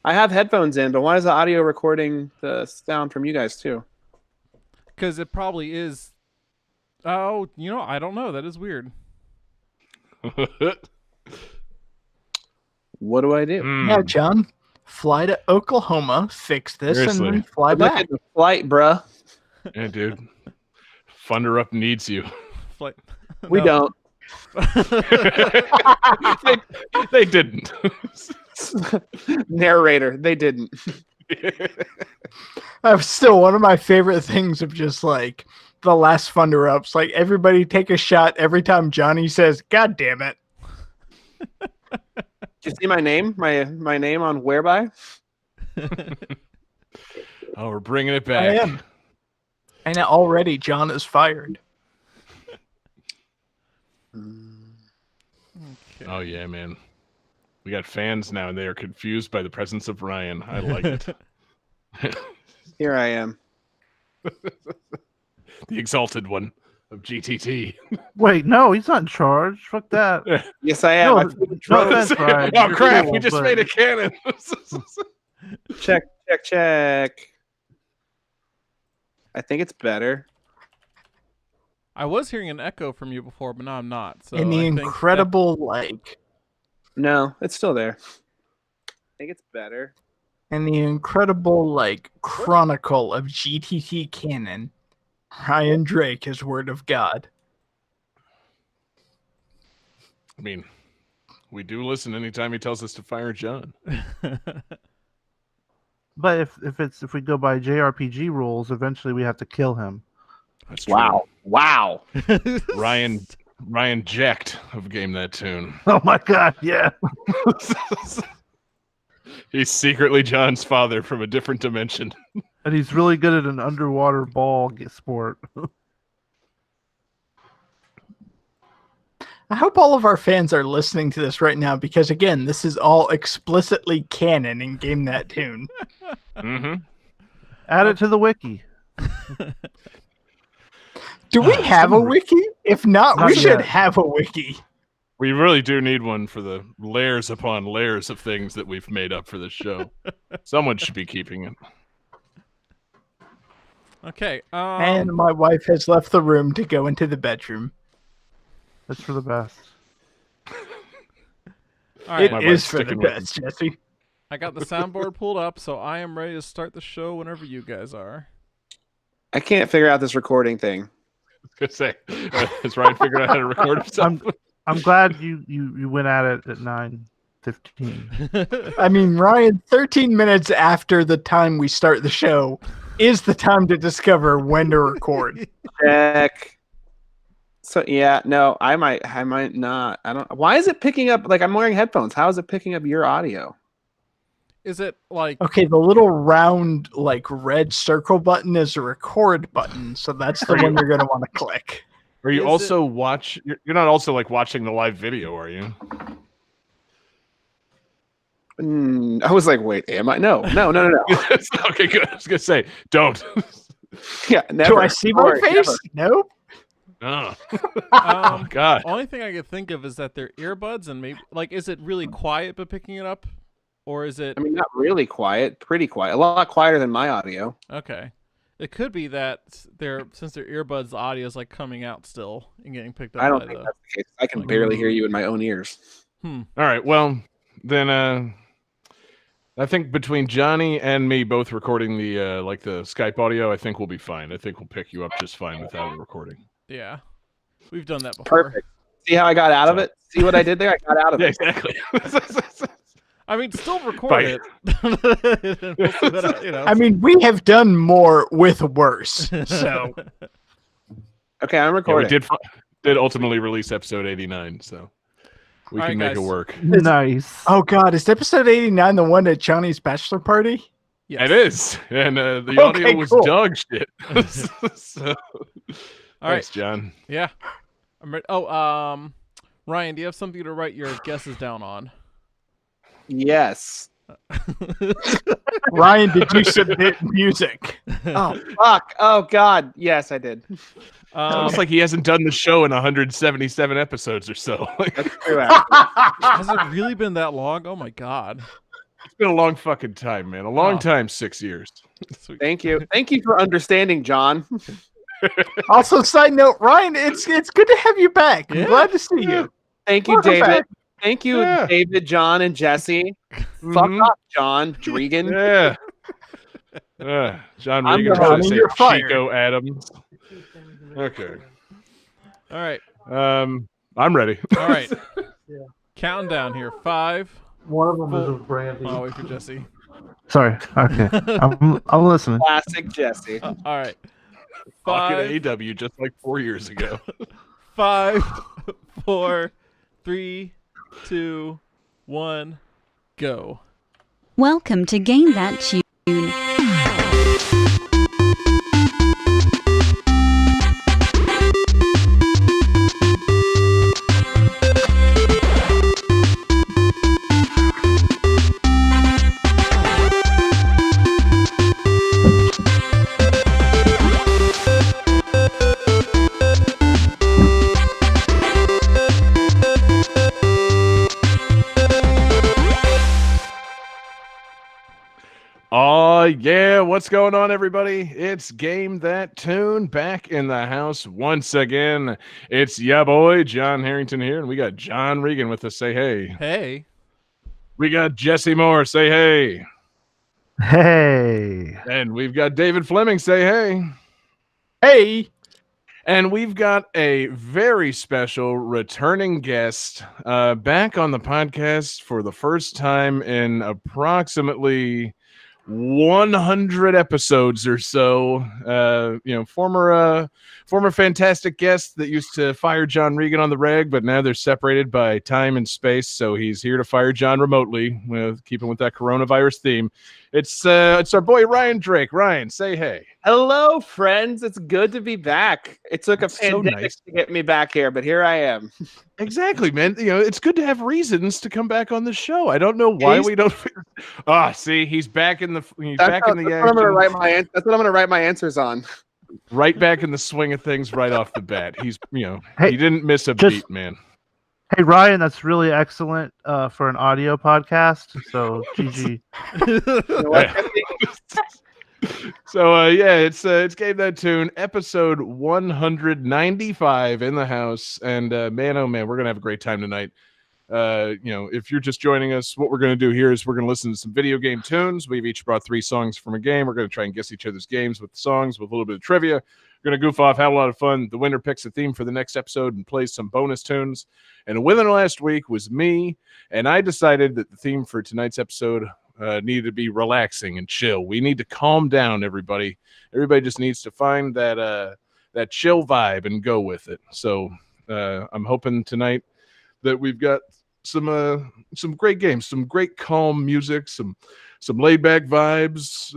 I have headphones in, but why is the audio recording the sound from you guys too? Because it probably is. Oh, I don't know. That is weird. What do I do? Yeah, John. Fly to Oklahoma, fix this, Seriously. and then fly Look back. at the flight, bruh. Yeah, dude. Thunder Up needs you. Flight. We don't. They didn't. Narrator, they didn't. That's still one of my favorite things of just like the last Thunder Ups. Like everybody take a shot every time Johnny says, "God damn it." Did you see my name? My name on Whereby? Oh, we're bringing it I back. am. And already John is fired. Okay. Oh yeah, man. We got fans now, and they are confused by the presence of Ryan. I like it. Here I am. The exalted one of GTT. Wait, no, he's not in charge. Fuck that. Yes, I am. No, I no offense, Ryan. Oh You're crap! cool, We just but- made a cannon. check. I think it's better. I was hearing an echo from you before, but now I'm not. So In the I think incredible, like, No, it's still there. I think it's better. chronicle of GTT canon, Ryan Drake is word of God. I mean, we do listen anytime he tells us to fire John. But if we go by JRPG rules, eventually we have to kill him. That's true. Wow. Ryan Jacked of Game That Tune. Oh my god, yeah. He's secretly John's father from a different dimension. And he's really good at an underwater ball sport. I hope all of our fans are listening to this right now because, again, this is all explicitly canon in Game That Tune. Mm-hmm. Add it to the wiki. Do we have a wiki? If not, we Not should yet. have a wiki. We really do need one for the layers upon layers of things that we've made up for this show. Someone should be keeping it. Okay. And my wife has left the room to go into the bedroom. That's for the best. all right. It My is wife's for the sticking with best, Jesse. I got the soundboard pulled up, so I am ready to start the show whenever you guys are. I can't figure out this recording thing. I was gonna say, has Ryan figured out how to record himself? I'm glad you went at it at 9:15. I mean, Ryan, 13 minutes after the time we start the show is the time to discover when to record. Check. So yeah, no, I might not. I don't. Why is it picking up? Like I'm wearing headphones. How is it picking up your audio? Is it like Okay, the little round, like, red circle button is a record button, so that's the one you're going to want to click. Are you Is also You're not also like watching the live video, are you? I was like, wait, am I? No. Okay, good. I was gonna say, don't. Yeah, never. Do I see my Sorry, face? never. Nope. Oh. Oh God. only thing I could think of is that they're earbuds and maybe like is it really quiet but picking it up? Or is it I mean, not really quiet. Pretty quiet. A lot quieter than my audio. okay? It could be that since they're earbuds, the audio is like coming out still and getting picked up. I don't by think the... that's the case. I can like- barely hear you in my own ears. All right. Well, then I think between Johnny and me both recording the the Skype audio, I think we'll be fine. I think we'll pick you up just fine without a recording. Yeah, we've done that before. Perfect. See how I got out of it? See what I did there? I got out of Yeah, it. exactly. I mean, still record Bye. it. We'll see what I mean, we have done more with worse, so... Okay, I'm Yeah, we recording. did ultimately release episode 89, so we All can right, make it guys. work. Nice. Oh, God, is episode 89 the one at Johnny's bachelor party? Yes. It is, and the Okay, audio was cool. dog shit. So, All thanks, right. John. Yeah. I'm ready. Oh, Ryan, do you have something to write your guesses down on? Yes. Ryan, did you submit music? Oh, fuck. Oh, God. Yes, I did. Almost like he hasn't done the show in 177 episodes or so. That's true, actually. Has it really been that long? Oh my god. It's been a long fucking time, man. A long Oh. time, 6 years. Sweet. Thank you. Thank you for understanding, John. Also, side note, Ryan, it's good to have you back. I'm Yeah. glad to see you. Thank you, Welcome David. back. Thank you, Yeah. David, John, and Jesse. Fuck Mhm. off, John Dregan. Yeah. John I'm Regan the trying Johnny, to say you're fired. Chico Adams. Okay. All right. I'm ready. All right. Yeah. Counting down here. 5. One of them Full- is with Brandy. I'll wait for Jesse. Sorry. Okay. I'm listening. Classic Jesse. All right. Fucking 5, AW just like 4 years ago. 5, 4, 3, 2, 1, go. Welcome to Game That Tune. Oh yeah, what's going on, everybody? It's Game That Tune back in the house once again. It's ya boy John Harrington here, and we got John Regan with us. Say hey. Hey. We got Jesse Moore. Say hey. Hey. And we've got David Fleming. Say hey. Hey, And we've got a very special returning guest back on the podcast for the first time in approximately 100 episodes or so. Former fantastic guest that used to fire John Regan on the reg, but now they're separated by time and space, so he's here to fire John remotely, keeping with that coronavirus theme. It's our boy Ryan Drake. Ryan, say hey. Hello, friends. It's good to be back. It took a That's so pandemic nice. to get me back here, but here I am. Exactly, man. It's good to have reasons to come back on the show. I don't know why He's- we don't. See, he's back in the That's back what in the I'm gonna action, write that's what I'm gonna write my answers on. right back in the swing of things right off the bat. He's Hey, he didn't miss a just- beat, man. Hey Ryan, that's really excellent for an audio podcast. So GG. You know what, Jesse? So it's Game That Tune, episode 195 in the house, and man, oh man, we're gonna have a great time tonight. If you're just joining us, what we're gonna do here is we're gonna listen to some video game tunes. We've each brought 3 songs from a game. We're gonna try and guess each other's games with the songs, with a little bit of trivia. We're gonna goof off, have a lot of fun. The winner picks a theme for the next episode and plays some bonus tunes. And the winner last week was me, and I decided that the theme for tonight's episode needed to be relaxing and chill. We need to calm down, everybody. Everybody just needs to find that chill vibe and go with it. So I'm hoping tonight that we've got some great games, some great calm music, some laid back vibes.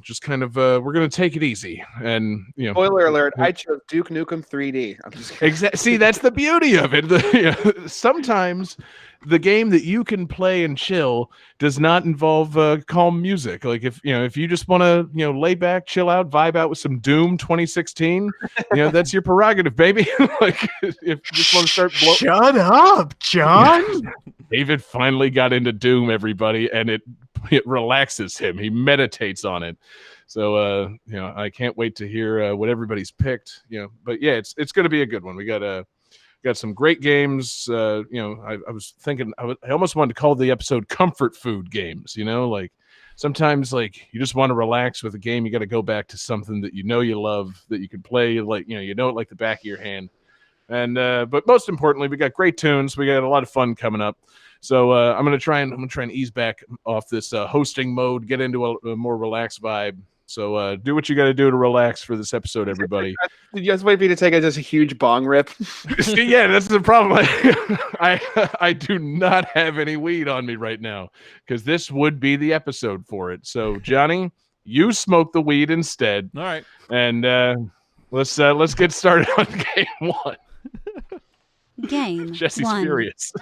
Just kind of we're gonna take it easy, and Spoiler alert, I chose Duke Nukem 3D. I'm just kidding. Exactly. See, that's the beauty of it. Sometimes the game that you can play and chill does not involve calm music. Like if you just want to lay back, chill out, vibe out with some Doom 2016, that's your prerogative, baby. Like if you just want to start shut up, John. David finally got into Doom, everybody, and it relaxes him. He meditates on it. So I can't wait to hear what everybody's picked. But yeah, it's going to be a good one. We got some great games. I was thinking I almost wanted to call the episode "Comfort Food Games." Like sometimes like you just want to relax with a game. You got to go back to something that you love, that you can play like it like the back of your hand. And but most importantly, we got great tunes. We got a lot of fun coming up. So I'm gonna try and ease back off this hosting mode, get into a more relaxed vibe. So do what you got to do to relax for this episode, everybody. Did you guys wait for you to take just a huge bong rip? Yeah, that's the problem. I do not have any weed on me right now because this would be the episode for it. So Johnny, you smoke the weed instead, All right. and let's get started on game 1. Game Jesse's 1. furious.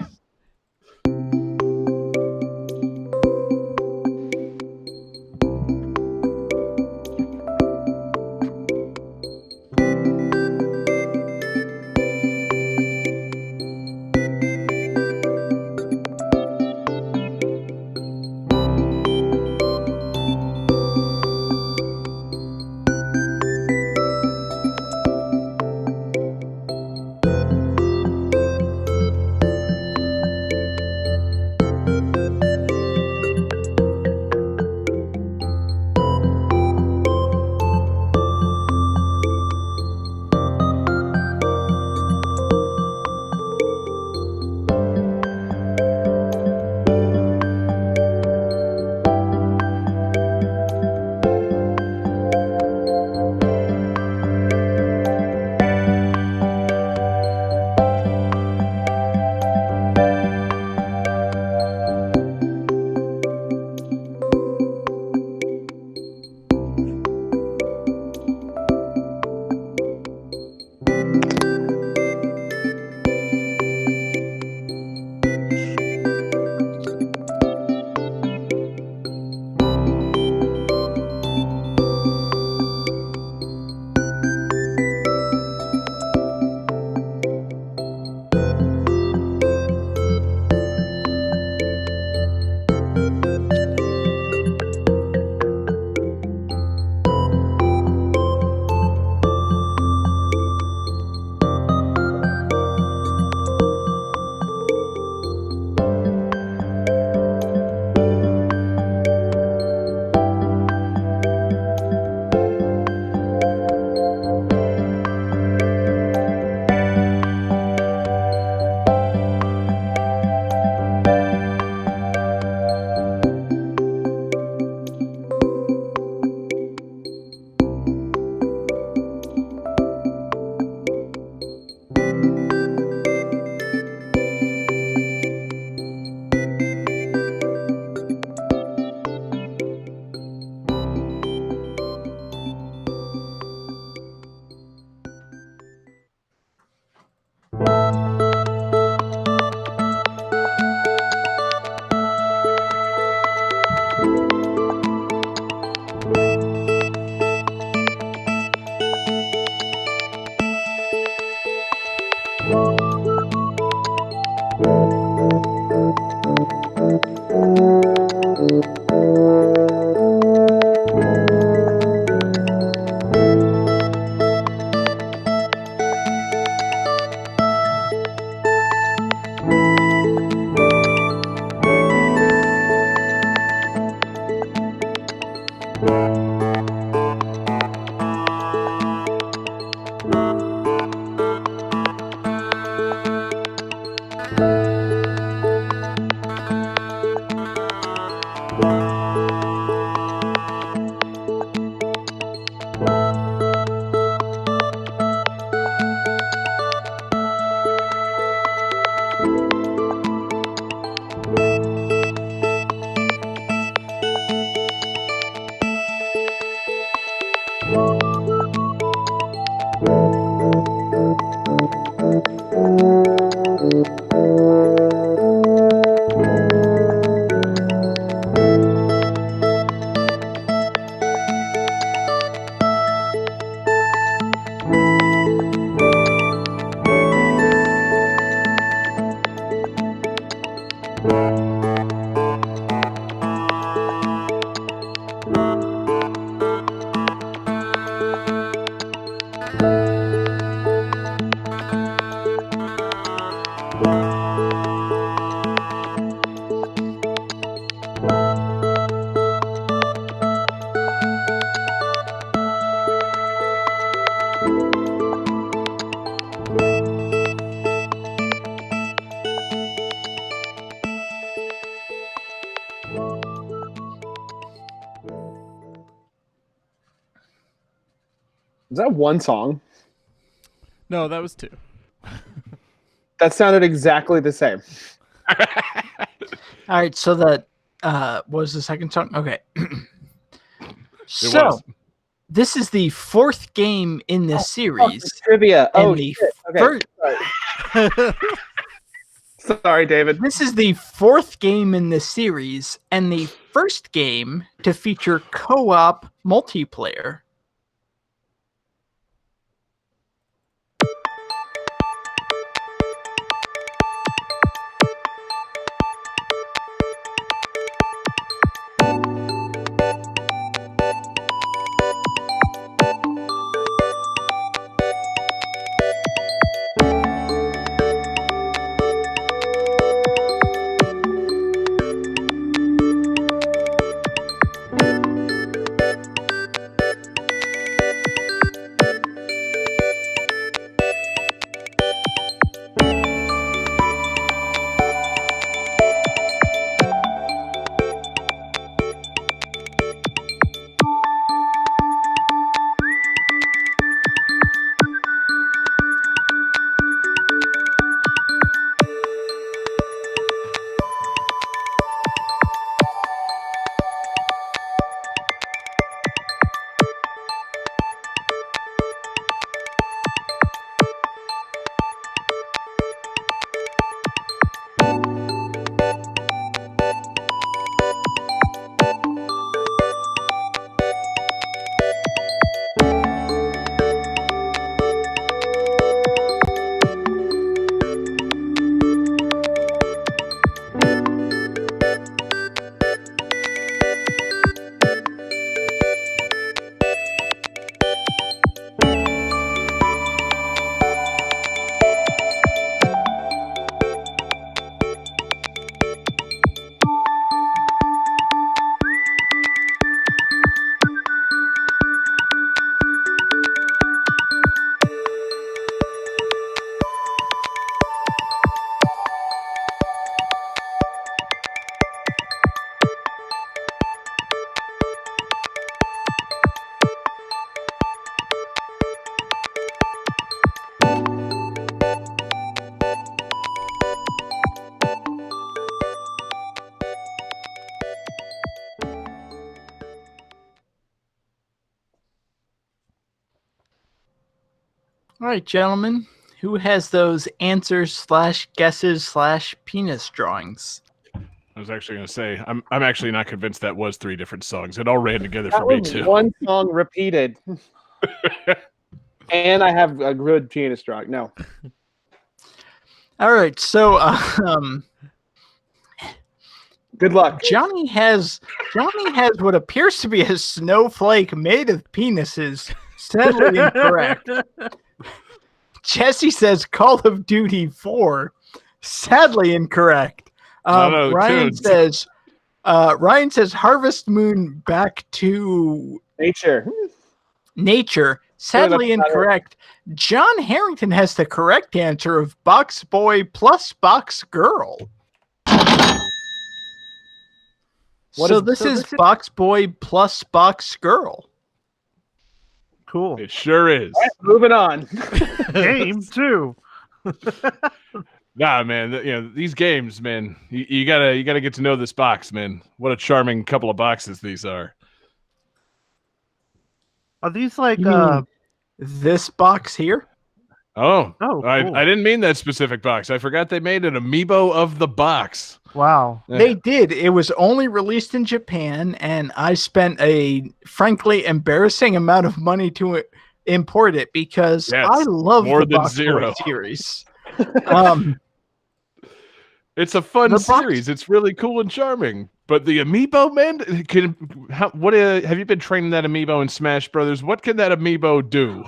Is that one song? No, that was 2. That sounded exactly the same. All right, so that was the second song. Okay. So was. this is the 4th game in this series. Trivia. and Oh, the shit. Okay. fir- Sorry, David. This is the 4th game in this series, and the first game to feature co-op multiplayer. All right, gentlemen, who has those answers/guesses/penis drawings? I was actually going to say, I'm actually not convinced that was 3 different songs. It all ran together That for me was too. one song repeated. And I have a good penis drawing. No. All right, so Good luck. Johnny has what appears to be a snowflake made of penises. Sadly incorrect. Jesse says Call of Duty 4. Sadly incorrect. No, Ryan tunes. says Harvest Moon back to Nature. nature. Sadly that's not it. incorrect. John Harrington has the correct answer of Box Boy plus Box Girl. This is Box Boy plus Box Girl. Cool. It sure is. Moving on. Game 2. Nah, man. These games, man. You gotta get to know this box, man. What a charming couple of boxes these are. Are these like You mean this box here? Oh, Oh, I cool. didn't mean that specific box. I forgot they made an amiibo of the box. wow. Yeah. They did. It was only released in Japan, and I spent a frankly embarrassing amount of money to import it because Yes, I love more the than Box Boy zero. series. It's a fun The box- series. It's really cool and charming. But the amiibo, man, have you been training that amiibo in Smash Brothers? What can that amiibo do?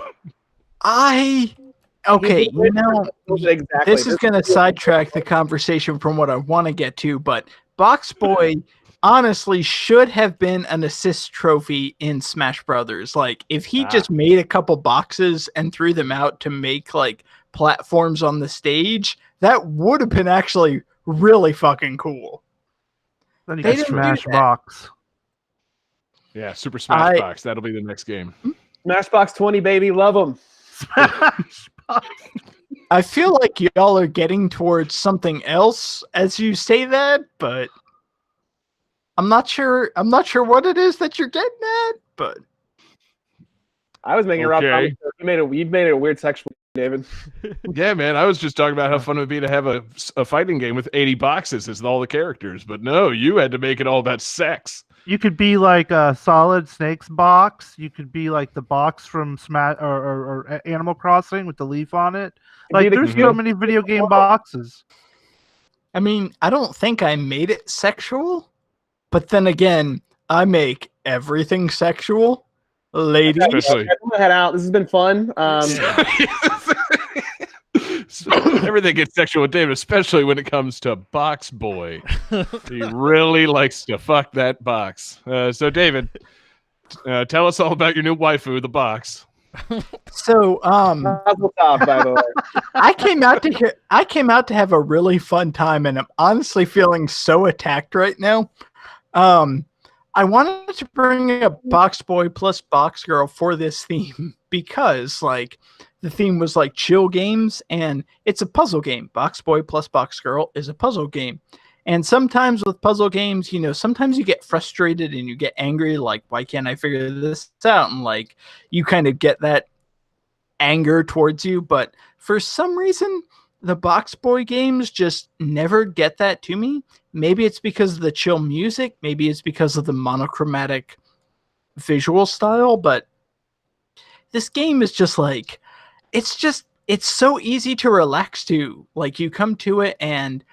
Okay, Exactly. this is going to sidetrack the conversation from what I want to get to, but Box Boy honestly should have been an assist trophy in Smash Brothers. Like, if he just made a couple boxes and threw them out to make like platforms on the stage, that would have been actually really fucking cool. Then you They can didn't do smash that. box. Yeah, Super Smash Box. That'll be the next game. Smashbox 20, baby, love them. Smash box. I feel like y'all are getting towards something else as you say that, but I'm not sure what it is that you're getting at, but I was making a rough Okay. comment. You made it a weird sexual, David. Yeah, man. I was just talking about how fun it would be to have a fighting game with 80 boxes as all the characters. But no, you had to make it all about sex. You could be like a Solid Snake's box. You could be like the box from Smash or Animal Crossing with the leaf on it. Like, there's so many video game boxes. I mean, I don't think I made it sexual, but then again, I make everything sexual. Ladies, Especially- I'm gonna head out. This has been fun. Everything gets sexual with David, especially when it comes to Box Boy. He really likes to fuck that box. So, David, tell us all about your new waifu, the box. so Mazel tov, by the way. I came out to have a really fun time, and I'm honestly feeling so attacked right now. I wanted to bring up Box Boy plus Box Girl for this theme because, like, the theme was like chill games, and it's a puzzle game. Box Boy plus Box Girl is a puzzle game. And sometimes with puzzle games, sometimes you get frustrated and you get angry, like, why can't I figure this out? And like, you kind of get that anger towards you. But for some reason, the Box Boy games just never get that to me. Maybe it's because of the chill music. Maybe it's because of the monochromatic visual style. But this game is just like, it's so easy to relax to. Like, you come to it, and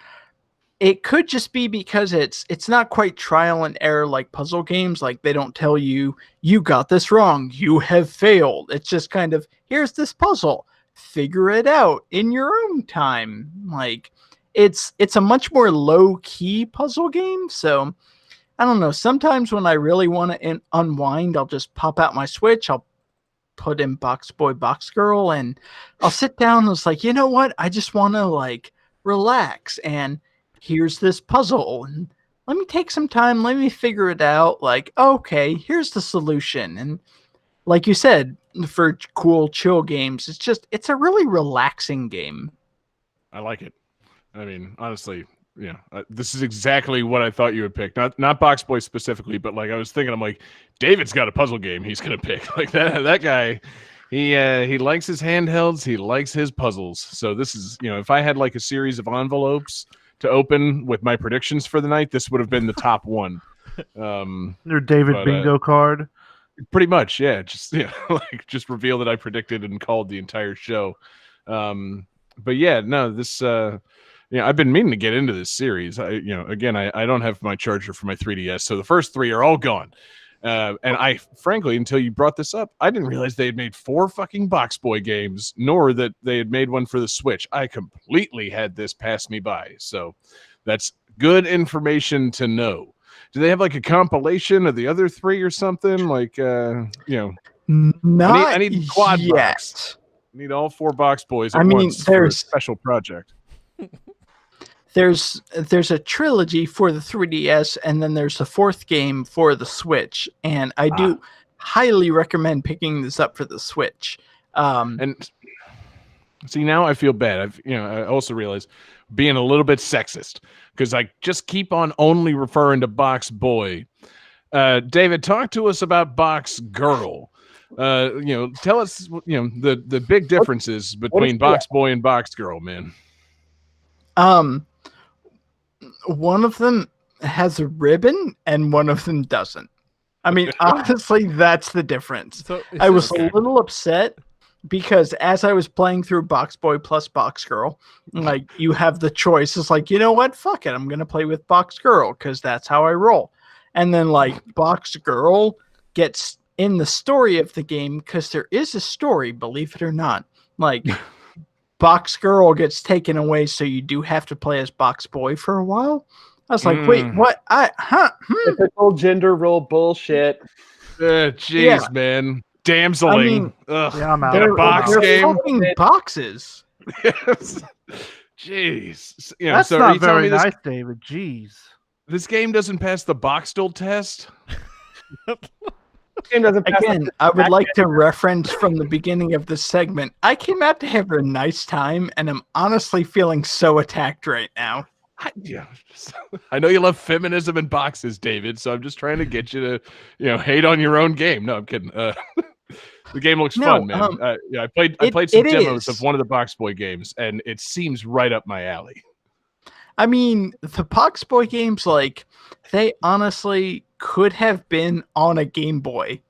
it could just be because it's not quite trial and error like puzzle games. Like, they don't tell you got this wrong, you have failed. It's just kind of, here's this puzzle, figure it out in your own time. Like, it's a much more low key puzzle game. So I don't know, sometimes when I really want to unwind, I'll just pop out my Switch, I'll put in Box Boy Box Girl, and I'll sit down and it's like, you know what, I just want to like relax, and here's this puzzle, and let me take some time, let me figure it out. Like, okay, here's the solution. And like you said, for cool chill games, it's a really relaxing game. I like it. I mean, honestly, this is exactly what I thought you would pick. Not Box Boy specifically, but like I was thinking, I'm like, David's got a puzzle game he's gonna pick. Like that guy, he likes his handhelds, he likes his puzzles. So this is, if I had like a series of envelopes to open with my predictions for the night, this would have been the top one. Your David bingo card. Pretty much, yeah. Just like just reveal that I predicted and called the entire show. But yeah, no, this I've been meaning to get into this series. I don't have my charger for my 3DS, so the first three are all gone. And I, frankly, until you brought this up, I didn't realize they had made 4 fucking Box Boy games, nor that they had made one for the Switch. I completely had this pass me by. So that's good information to know. Do they have like a compilation of the other 3 or something? Like, Not I need quad yet. box. I need all 4 Box Boys at I mean, once for a there's- special project. There's a trilogy for the 3DS, and then there's a 4th game for the Switch. And I do highly recommend picking this up for the Switch. And see, now I feel bad. I also realize being a little bit sexist because I just keep on only referring to Box Boy. David, talk to us about Box Girl. Tell us, the big differences between Box Boy and Box Girl, man. One of them has a ribbon and one of them doesn't. I mean, honestly, that's the difference. So I was a little upset because as I was playing through Box Boy plus Box Girl, like you have the choice. It's like, you know what? Fuck it. I'm going to play with Box Girl because that's how I roll. And then like Box Girl gets in the story of the game because there is a story, believe it or not. Like Box Girl gets taken away, so you do have to play as Box Boy for a while. I was like, wait, what? Typical gender role bullshit. Jeez, Yeah. man. Damseling. I mean, Ugh. Yeah, I'm out. In a box they're game. fucking boxes. Jeez. You know, That's so are you not telling very me nice, David. Jeez. this game doesn't pass the Boxstall test? Game doesn't pass Again, I would like to reference from the beginning of the segment. I came out to have a nice time, and I'm honestly feeling so attacked right now. I know you love feminism and boxes, David, so I'm just trying to get you to, hate on your own game. No, I'm kidding. The game looks No, fun, man. Yeah, I played some it demos is. of one of the Box Boy games, and it seems right up my alley. I mean, the Box Boy games, like, they honestly could have been on a Game Boy,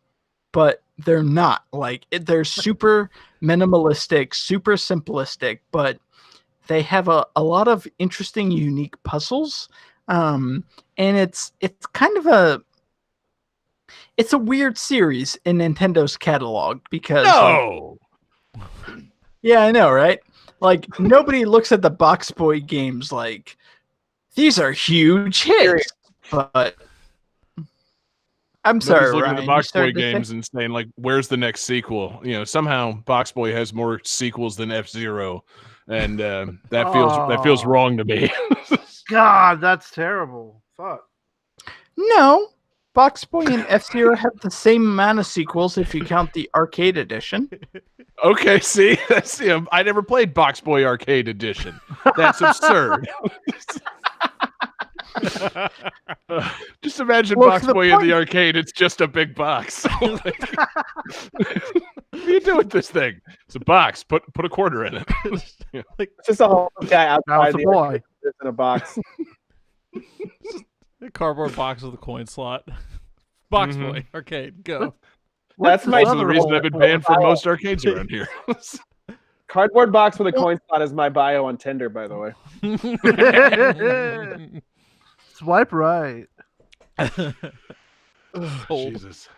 but they're not. Like, they're super minimalistic, super simplistic, but they have a lot of interesting, unique puzzles. And it's kind of it's a weird series in Nintendo's catalog because No! yeah, I know, right? Like nobody looks at the Box Boy games like these are huge hits, but I'm sorry, Nobody's looking Ryan, at the you Box Boy started to say- games and saying, like, where's the next sequel? Somehow Box Boy has more sequels than F-Zero, and that feels Oh. wrong to me. God, that's terrible. Fuck. No, Box Boy and F-Zero have the same amount of sequels if you count the arcade edition. Okay, see, that's I never played Box Boy Arcade Edition. That's absurd. Just imagine Look, Box the Boy in point- the arcade. It's just a big box. Like, what do you do with this thing? It's a box. Put a quarter in it. It's just a whole guy Now outside it's a the boy. in a box. A cardboard box with a coin slot. Box Mhm. Boy arcade. Go. That's my Also, the reason I've been banned from most arcades around here. cardboard box with a coin slot is my bio on Tinder, by the way. Swipe right. Sold. Jesus.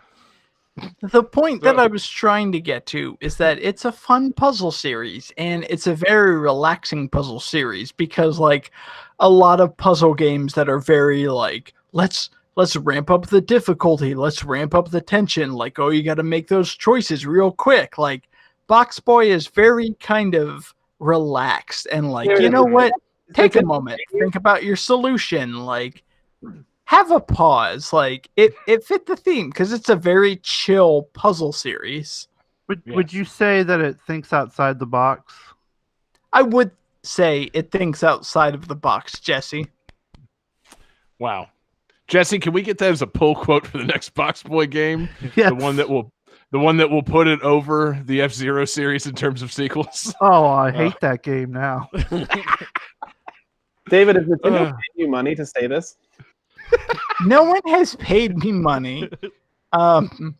The point that I was trying to get to is that it's a fun puzzle series and it's a very relaxing puzzle series because like a lot of puzzle games that are very like let's ramp up the difficulty, let's ramp up the tension, like oh you got to make those choices real quick. Like Box Boy is very kind of relaxed and like you know what? Take a moment, think about your solution, like have a pause. Like it fit the theme because it's a very chill puzzle series. Would you say that it thinks outside the box? I would say it thinks outside of the box, Jesse. Wow. Jesse, can we get that as a pull quote for the next Box Boy game? Yes. The one that will put it over the F-Zero series in terms of sequels. Oh, I hate that game now. David, is Nintendo Ugh. paying you money to say this? No one has paid me money. I'm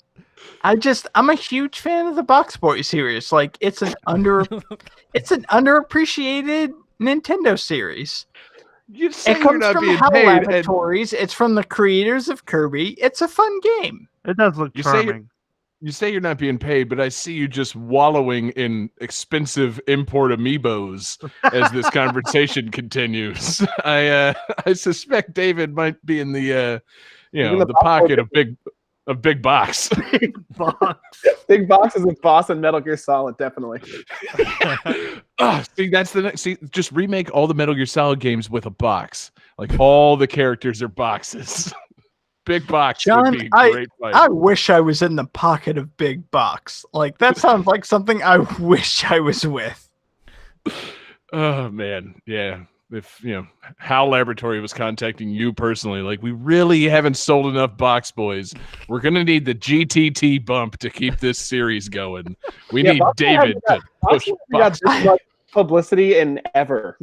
a huge fan of the Box Boy series. Like it's an underappreciated Nintendo series. You say It you're comes not from being HAL paid, and Laboratories. It's from the creators of Kirby. It's a fun game. It does look You say charming. you say you're not being paid, but I see you just wallowing in expensive import amiibos as this conversation continues. I suspect David might be in the in the the Box pocket Boy of big box. Box. Big boxes with Boss and Metal Gear Solid, definitely. See, that's the next. See, just remake all the Metal Gear Solid games with a box. Like all the characters are boxes. Big box John, would be a great fight. I wish I was in the pocket of Big Box. Like that sounds like something I wish I was with. Oh man, yeah. If HAL Laboratory was contacting you personally, like we really haven't sold enough Box Boys. We're gonna need the GTT bump to keep this series going. We need Box Boy David to push got Box. this much publicity in ever.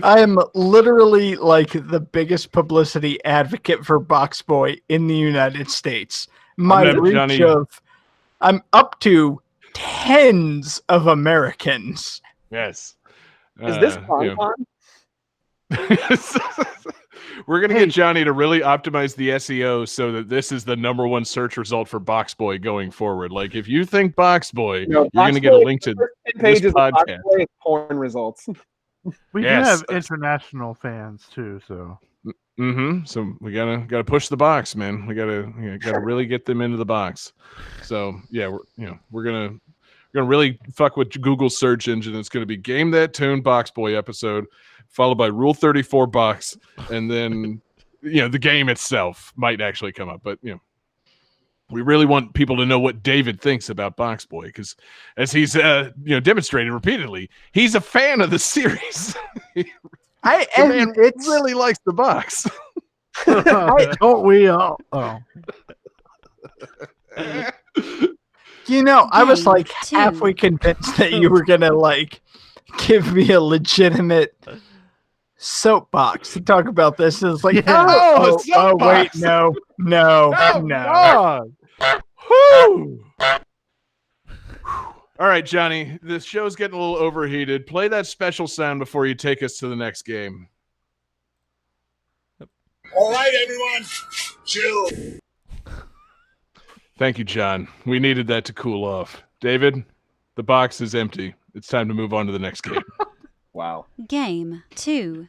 I am literally like the biggest publicity advocate for Box Boy in the United States. My never, reach Johnny. I'm up to tens of Americans. Yes. Is this you know. Pon? We're gonna get Johnny to really optimize the SEO so that this is the #1 search result for Box Boy going forward. Like, if you think Box Boy, you're gonna get a link to this podcast. Porn results. We do have international fans too, so. So we gotta push the box, man. We gotta really get them into the box. So yeah, we're gonna really fuck with Google's search engine. It's gonna be Game That Tune Box Boy episode, followed by Rule 34 Box, and then the game itself might actually come up. But we really want people to know what David thinks about Box Boy, because as he's demonstrated repeatedly, he's a fan of the series. Man really likes the box. Don't we all? Oh. I was like halfway convinced that you were gonna like give me a legitimate soapbox to talk about this. It's like, oh wait, no. All right, Johnny, this show's getting a little overheated. Play that special sound before you take us to the next game. All right, everyone, chill. Thank you, John. We needed that to cool off. David, the box is empty. It's time to move on to the next game. Wow. Game 2.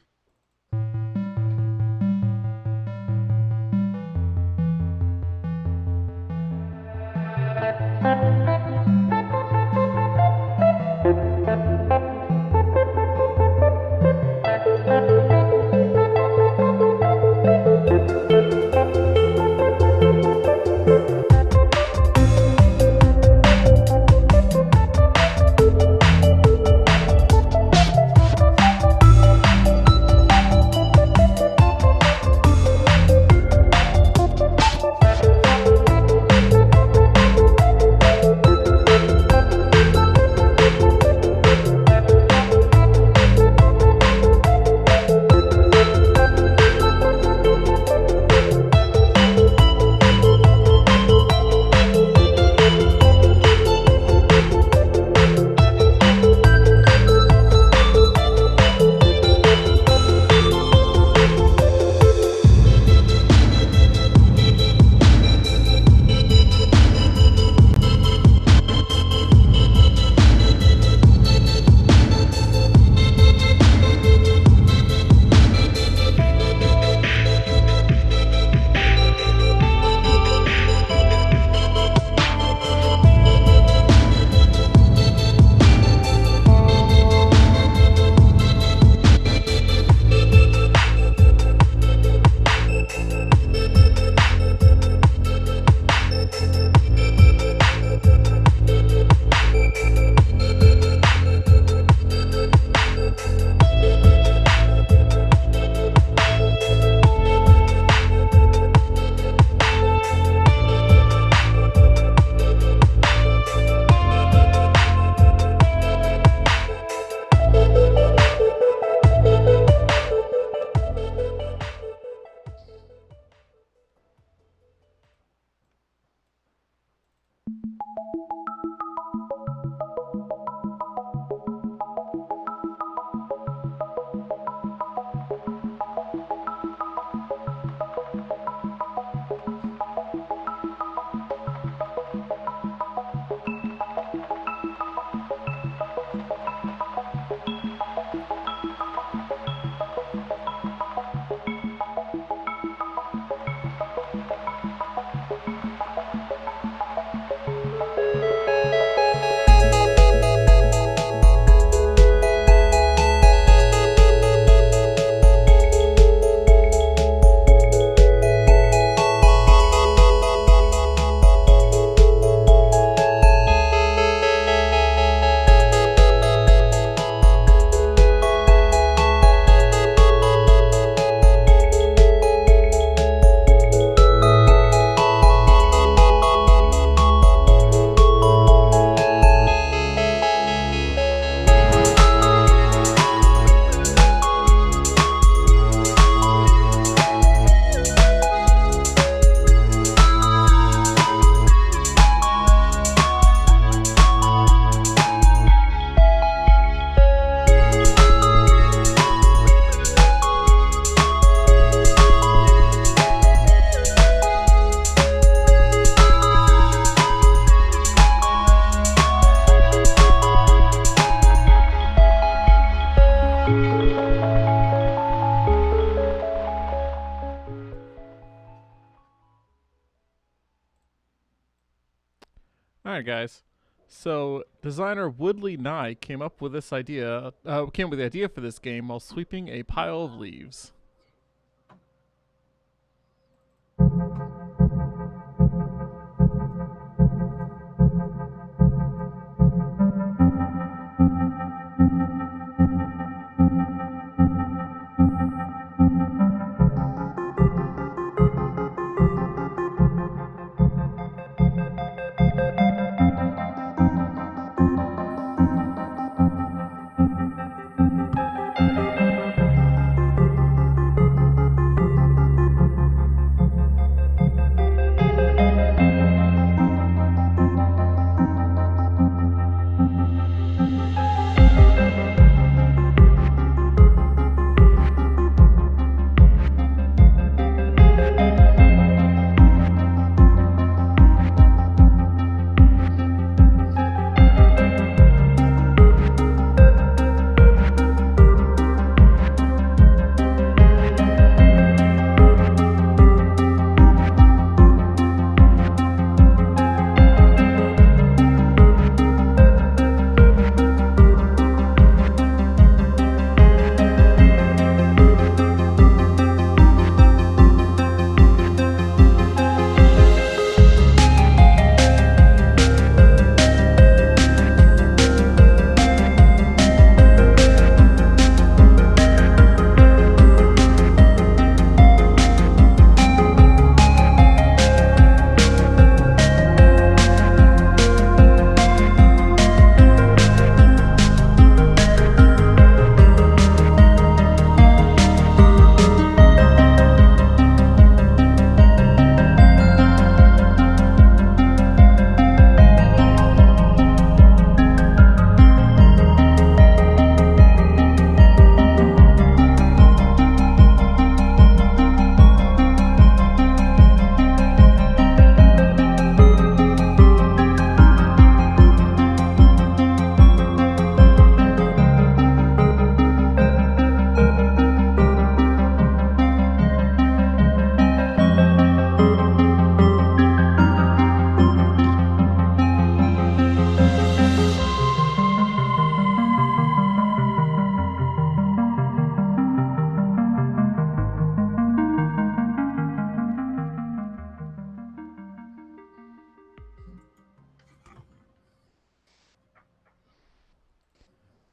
All right, guys. So designer Woodley Nye came with the idea for this game while sweeping a pile of leaves.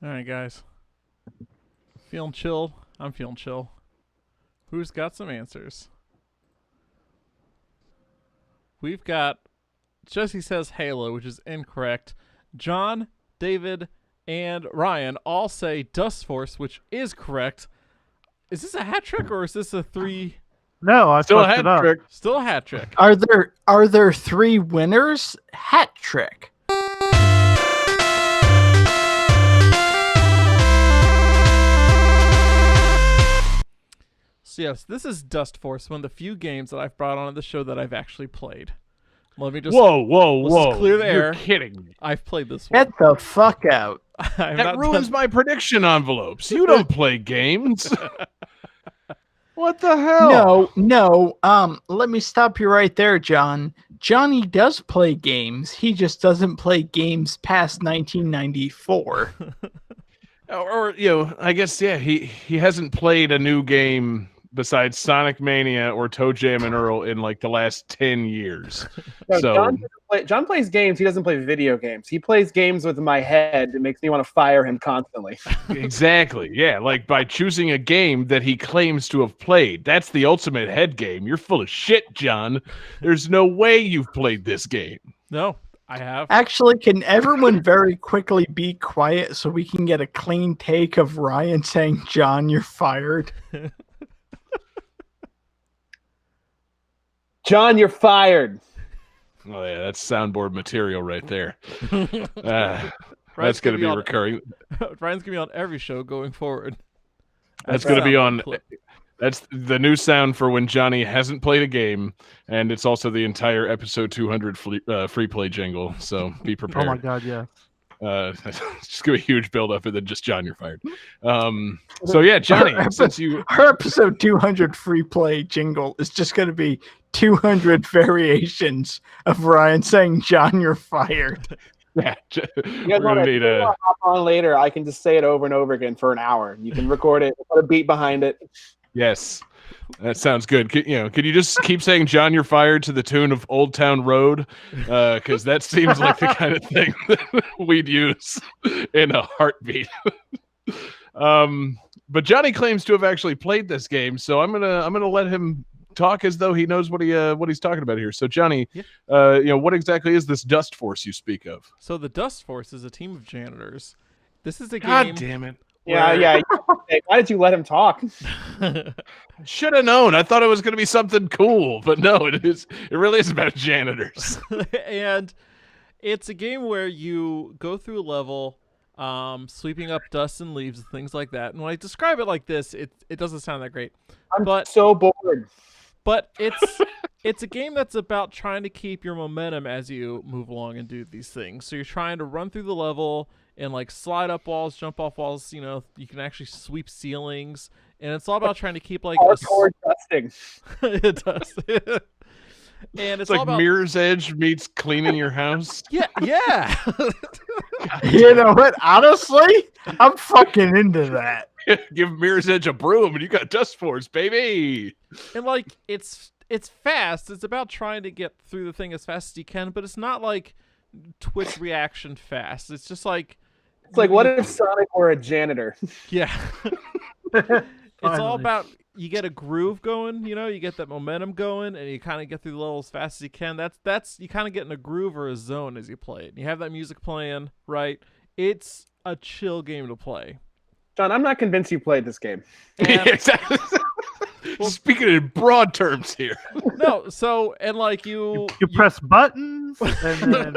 All right, guys. Feeling chill? I'm feeling chill. Who's got some answers? We've got Jesse says Halo, which is incorrect. John, David, and Ryan all say Dust Force, which is correct. Is this a hat trick or is this a three? No, I Still a fucked hat it up. trick. Still a hat trick. Are there 3 winners? Hat trick. So yes, this is Dust Force, one of the few games that I've brought onto the show that I've actually played. Let me just let's just clear the air. You're kidding me. I've played this one. Get the fuck out. That ruins my prediction envelopes. You don't play games. What the hell? No. Let me stop you right there, John. Johnny does play games. He just doesn't play games past 1994. Or I guess he hasn't played a new game besides Sonic Mania or Toe Jam and Earl in like the last 10 years. No, So John plays games. He doesn't play video games. He plays games with my head. It makes me want to fire him constantly. exactly, yeah, like by choosing a game that he claims to have played. That's the ultimate head game. You're full of shit, John. There's no way you've played this game. No, I have. Actually, can everyone very quickly be quiet so we can get a clean take of Ryan saying, John, you're fired? John, you're fired. Oh yeah, that's soundboard material right there. That's Ryan's going to be on- recurring. Ryan's gonna be on every show going forward. That's going to be on. Clip. That's the new sound for when Johnny hasn't played a game, and it's also the entire episode 200 free play jingle. So be Oh prepared. my god, yeah. It's just gonna be a huge buildup, and then just John, you're fired. So yeah, Johnny, since you Our episode 200 free play jingle is just going to be 200 variations of Ryan saying, "John, you're fired." yeah, You we're guys gonna need a hop on later? I can just say it over and over again for an hour. You can record it, put a beat behind it. yes. That sounds good. Could you just keep saying "John, you're fired" to the tune of "Old Town Road"? Because that seems like the kind of thing that we'd use in a heartbeat. But Johnny claims to have actually played this game, so I'm gonna let him talk as though he knows what he's talking about here. So Johnny, what exactly is this Dust Force you speak of? So the Dust Force is a team of janitors. This is a God game. damn it! Yeah. Why did you let him talk? Should have known. I thought it was going to be something cool, but no, it is. It really is about janitors. And it's a game where you go through a level, sweeping up dust and leaves and things like that. And when I describe it like this, it doesn't sound that great. I'm But- so bored. But it's a game that's about trying to keep your momentum as you move along and do these things. So you're trying to run through the level and like slide up walls, jump off walls. You can actually sweep ceilings, and it's all about trying to keep like Hardcore dusting. it does. And It's all like about Mirror's Edge meets cleaning your house. yeah. You know what? Honestly, I'm fucking into that. Give Mirror's Edge a broom, and you got Dust Force, baby. And like it's fast. It's about trying to get through the thing as fast as you can, but it's not like Twitch reaction fast. It's just like It's like, what if Sonic were a janitor? yeah. It's all Finally. about you get a groove going, you get that momentum going, and you kind of get through the level as fast as you can. That's you kind of get in a groove or a zone as you play it. And you have that music playing, right? It's a chill game to play. John, I'm not convinced you played this game. And- Exactly. Speaking in broad terms here. No, so and like You press buttons, and then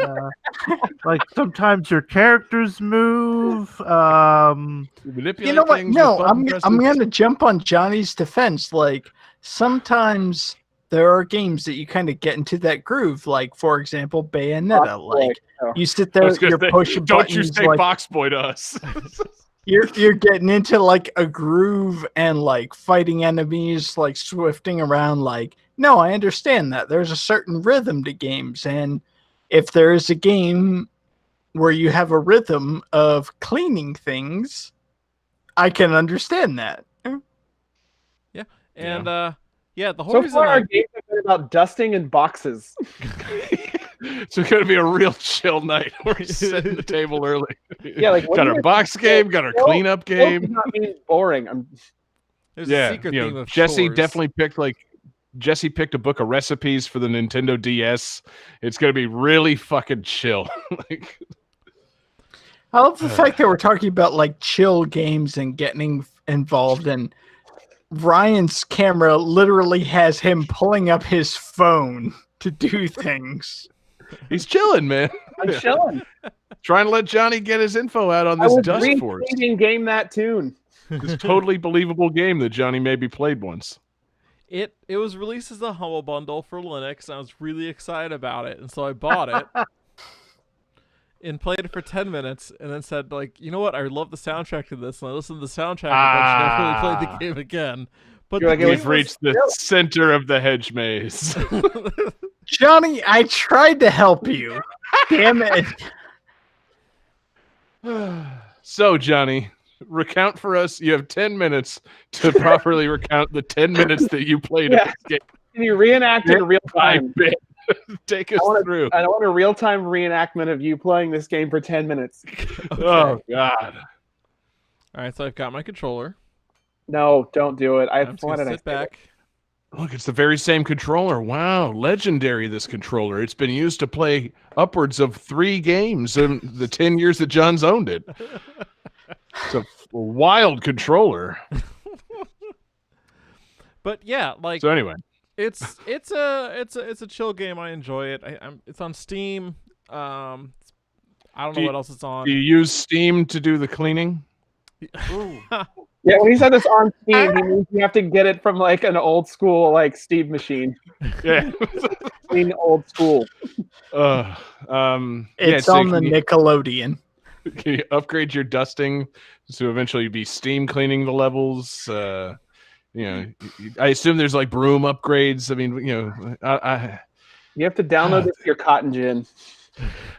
like sometimes your characters move. Manipulate You know what? things No, with I'm button I'm presses. gonna jump on Johnny's defense. Like sometimes there are games that you kind of get into that groove. Like for example, Bayonetta. Like you sit I there, was gonna you're say, pushing don't you buttons, say like Box Boy to us. you're getting into like a groove and like fighting enemies, like swifting around. Like no, I understand that there's a certain rhythm to games, and if there is a game where you have a rhythm of cleaning things, I can understand that. and the whole So reason far, I- our games have been about dusting and boxes. So it's gonna be a real chill night. We're setting the table early. Yeah, like, what got do our you- box game, got our Well, cleanup Game game. not mean boring. there's Yeah, a secret theme of Jesse chores. definitely Jesse picked a book of recipes for the Nintendo DS. It's gonna be really fucking chill. Like, I love the fact that we're talking about like chill games and getting involved, and Ryan's camera literally has him pulling up his phone to do things. he's chilling, man. I'm chilling. Trying to let Johnny get his info out on I this was Dust Force. retweeting Game That Tune. This totally believable game that Johnny maybe played once. It was released as a Humble Bundle for Linux, and I was really excited about it, and so I bought it and played it for 10 minutes, and then said, like, you know what? I love the soundtrack to this, and I listened to the soundtrack a bunch, and never really played the game again. But You're the like, it game was We've reached the center of the hedge maze. Johnny, I tried to help you. Damn it. So, Johnny, recount for us. You have 10 minutes to properly recount the 10 minutes that you played Yeah. at this game. Can you reenact it in real I time? bet. Take us through. I want a real-time reenactment of you playing this game for 10 minutes. Oh, God. All right, so I've got my controller. No, don't do it. I'm just Why gonna did I sit say that? back. Look, it's the very same controller. Wow, legendary, this controller. It's been used to play upwards of 3 games in the 10 years that John's owned it. It's a wild controller. But yeah, like So anyway, it's a chill game. I enjoy it. It's on Steam. I don't know what else it's on. do you use Steam to do the cleaning? Yeah, when he said this on Steam, he means you have to get it from like an old school like Steve machine. Yeah. Clean old school. It's so on the Nickelodeon. Can you upgrade your dusting to eventually be steam cleaning the levels? I assume there's like broom upgrades. I mean, You have to download this to your cotton gin.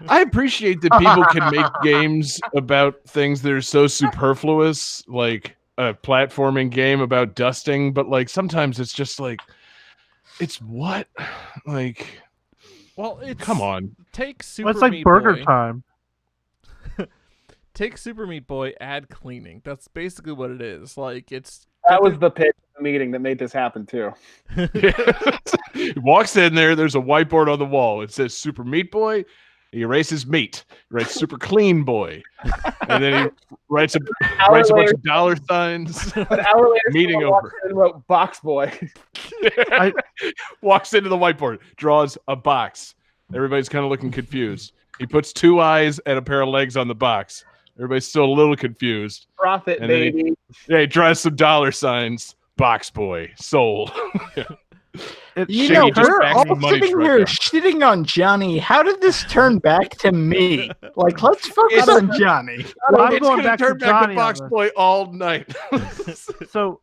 I appreciate that people can make games about things that are so superfluous, like a platforming game about dusting, but like sometimes it's just like, it's what? Like, Well, it's come on. Take Super Well, it's like Meat Burger Boy. Time. Take Super Meat Boy, add cleaning. That's basically what it is. Like That was the pitch of the meeting that made this happen too. He walks in there. There's a whiteboard on the wall. It says Super Meat Boy. He erases meat. He writes Super Clean Boy, and then he writes a bunch of dollar signs. An hour later, Meeting someone walked over. in and wrote Box Boy. Walks into the whiteboard, draws a box. Everybody's kind of looking confused. He puts 2 eyes and a pair of legs on the box. Everybody's still a little confused. Profit, And then baby. He draws some dollar signs. Box Boy sold. You Shiggy know, just we're backs the all money sitting truck here up. shitting on Johnny. How did this turn back to me? Like, let's focus It's- on Johnny. Well, I'm It's going gonna back to turn back Johnny to on Box this. Boy all night. So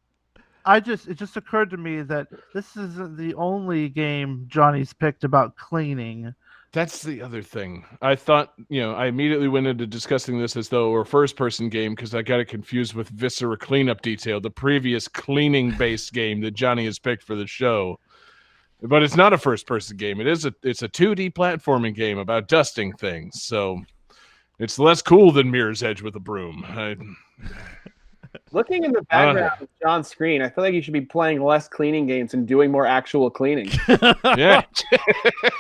it just occurred to me that this isn't the only game Johnny's picked about cleaning. That's the other thing. I thought, I immediately went into discussing this as though it were a first-person game because I got it confused with Viscera Cleanup Detail, the previous cleaning-based game that Johnny has picked for the show. But it's not a first-person game. It's a 2D platforming game about dusting things. So it's less cool than Mirror's Edge with a broom. Looking in the background of John's screen, I feel like you should be playing less cleaning games and doing more actual cleaning. Yeah.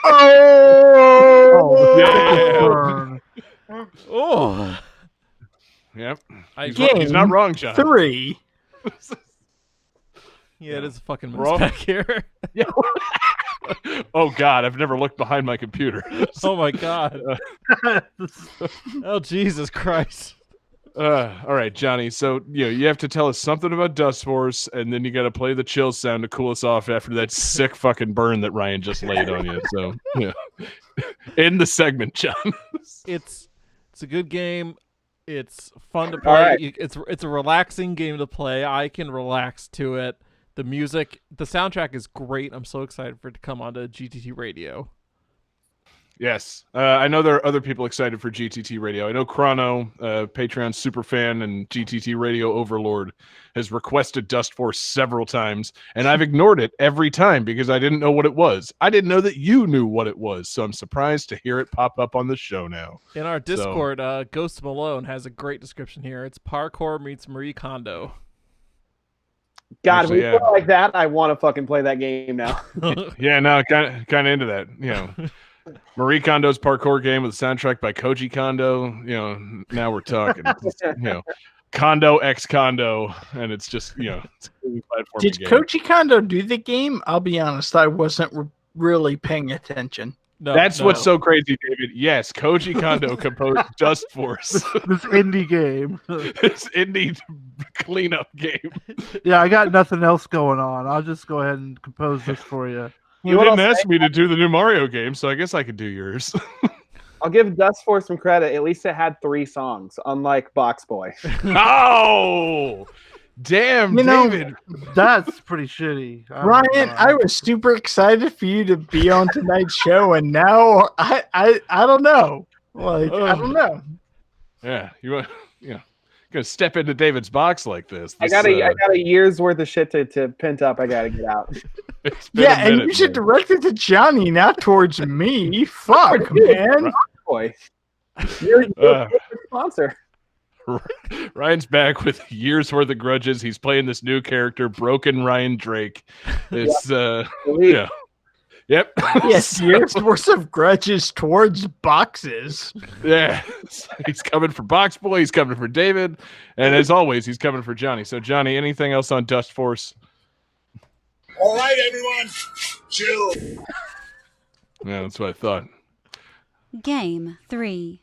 Oh, Yeah. burn. Oh, Yep. Game He's not wrong, John. 3. yeah, it is a fucking mess Wrong. back here. Oh, God. I've never looked behind my computer. Oh my god. Oh Jesus Christ. All right, Johnny. So you have to tell us something about Dust Force, and then you got to play the chill sound to cool us off after that sick fucking burn that Ryan just laid on you. So end the segment, John. It's a good game. It's fun to play. All right. It's a relaxing game to play. I can relax to it. The music, the soundtrack is great. I'm so excited for it to come onto GTT Radio. Yes, I know there are other people excited for GTT Radio. I know Chrono, Patreon superfan and GTT Radio overlord, has requested Dust Force several times, and I've ignored it every time because I didn't know what it was. I didn't know that you knew what it was, so I'm surprised to hear it pop up on the show now. In our Discord, Ghost Malone has a great description here. It's parkour meets Marie Kondo. God, Actually, if we play like that, I want to fucking play that game now. Yeah, no, kind of into that. Marie Kondo's parkour game with a soundtrack by Koji Kondo. Now we're talking. Kondo X Kondo, and it's just it's a cool platform Did game. Koji Kondo do the game? I'll be honest, I wasn't really paying attention. No, That's no. what's so crazy, David. Yes, Koji Kondo composed Dust Force, This indie game. this indie cleanup game. Yeah, I got nothing else going on. I'll just go ahead and compose this for you. You know what didn't I'll ask me to do the new Mario game, so I guess I could do yours. I'll give Dust Force some credit. At least it had 3 songs, unlike Box Boy. Oh, damn, David. That's pretty shitty. Ryan, I was super excited for you to be on tonight's show, and now I don't know. Like, I don't know. Yeah, gonna step into David's box like this. I got a year's worth of shit to pent up. I gotta get out. It's been Yeah, a and minute, you should man. direct it to Johnny, not towards me. Fuck, man. Boy, you're Uh, a sponsor. Ryan's back with years worth of grudges. He's playing this new character, Broken Ryan Drake. It's yeah. Yep. Yes, years worth of grudges towards boxes. Yeah. He's coming for Box Boy, he's coming for David, and as always, he's coming for Johnny. So Johnny, anything else on Dust Force? All right, everyone, chill. Yeah, that's what I thought. Game 3.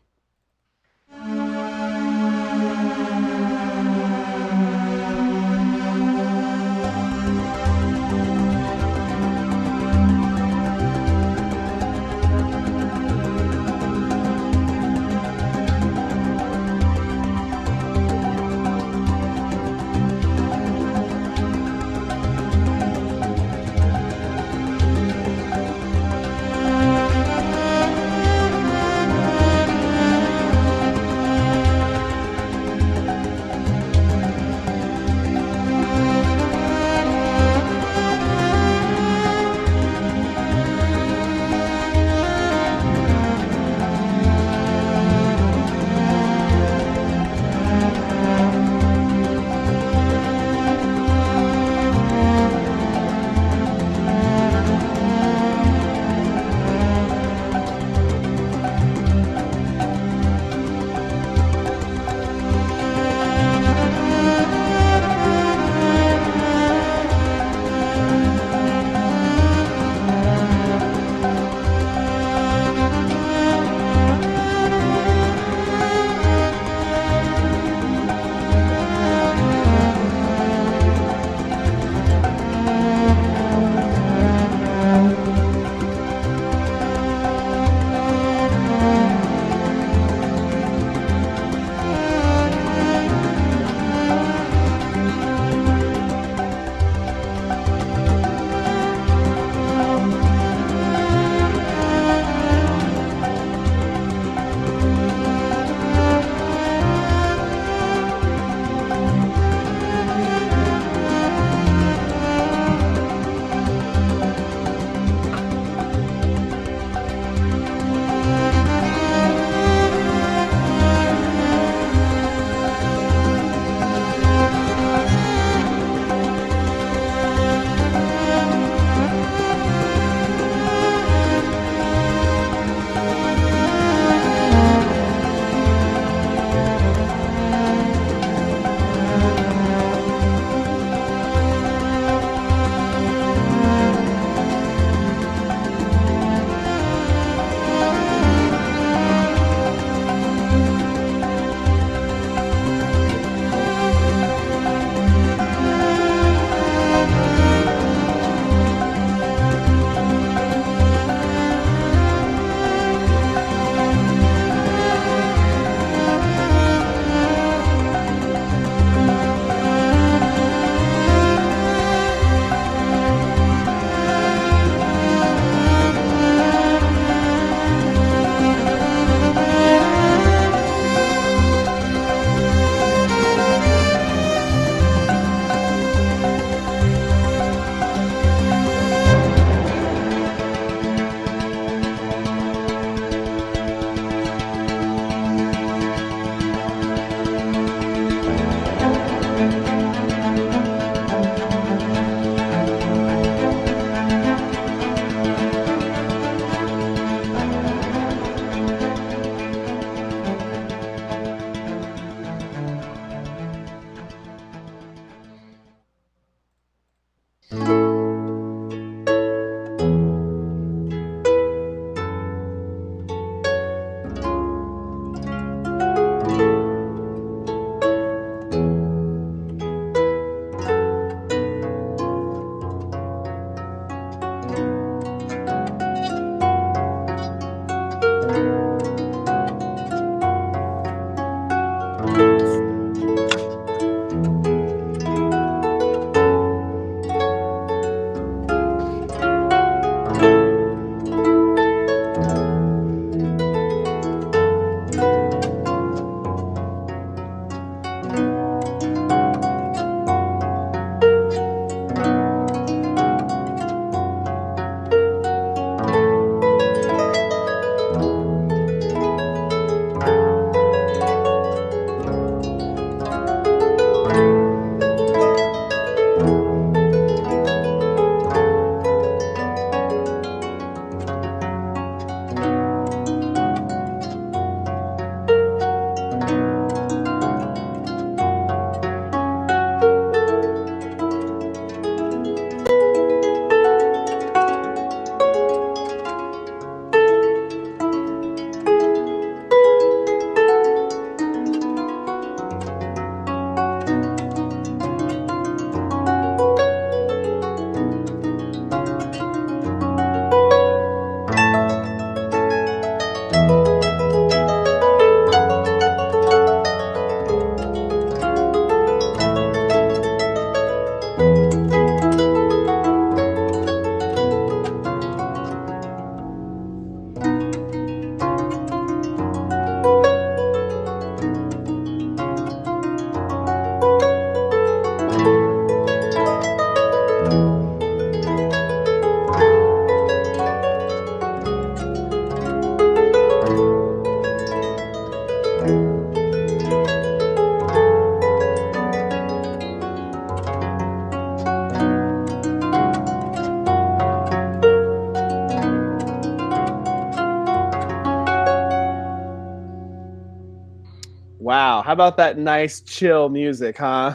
Wow, how about that nice chill music, huh?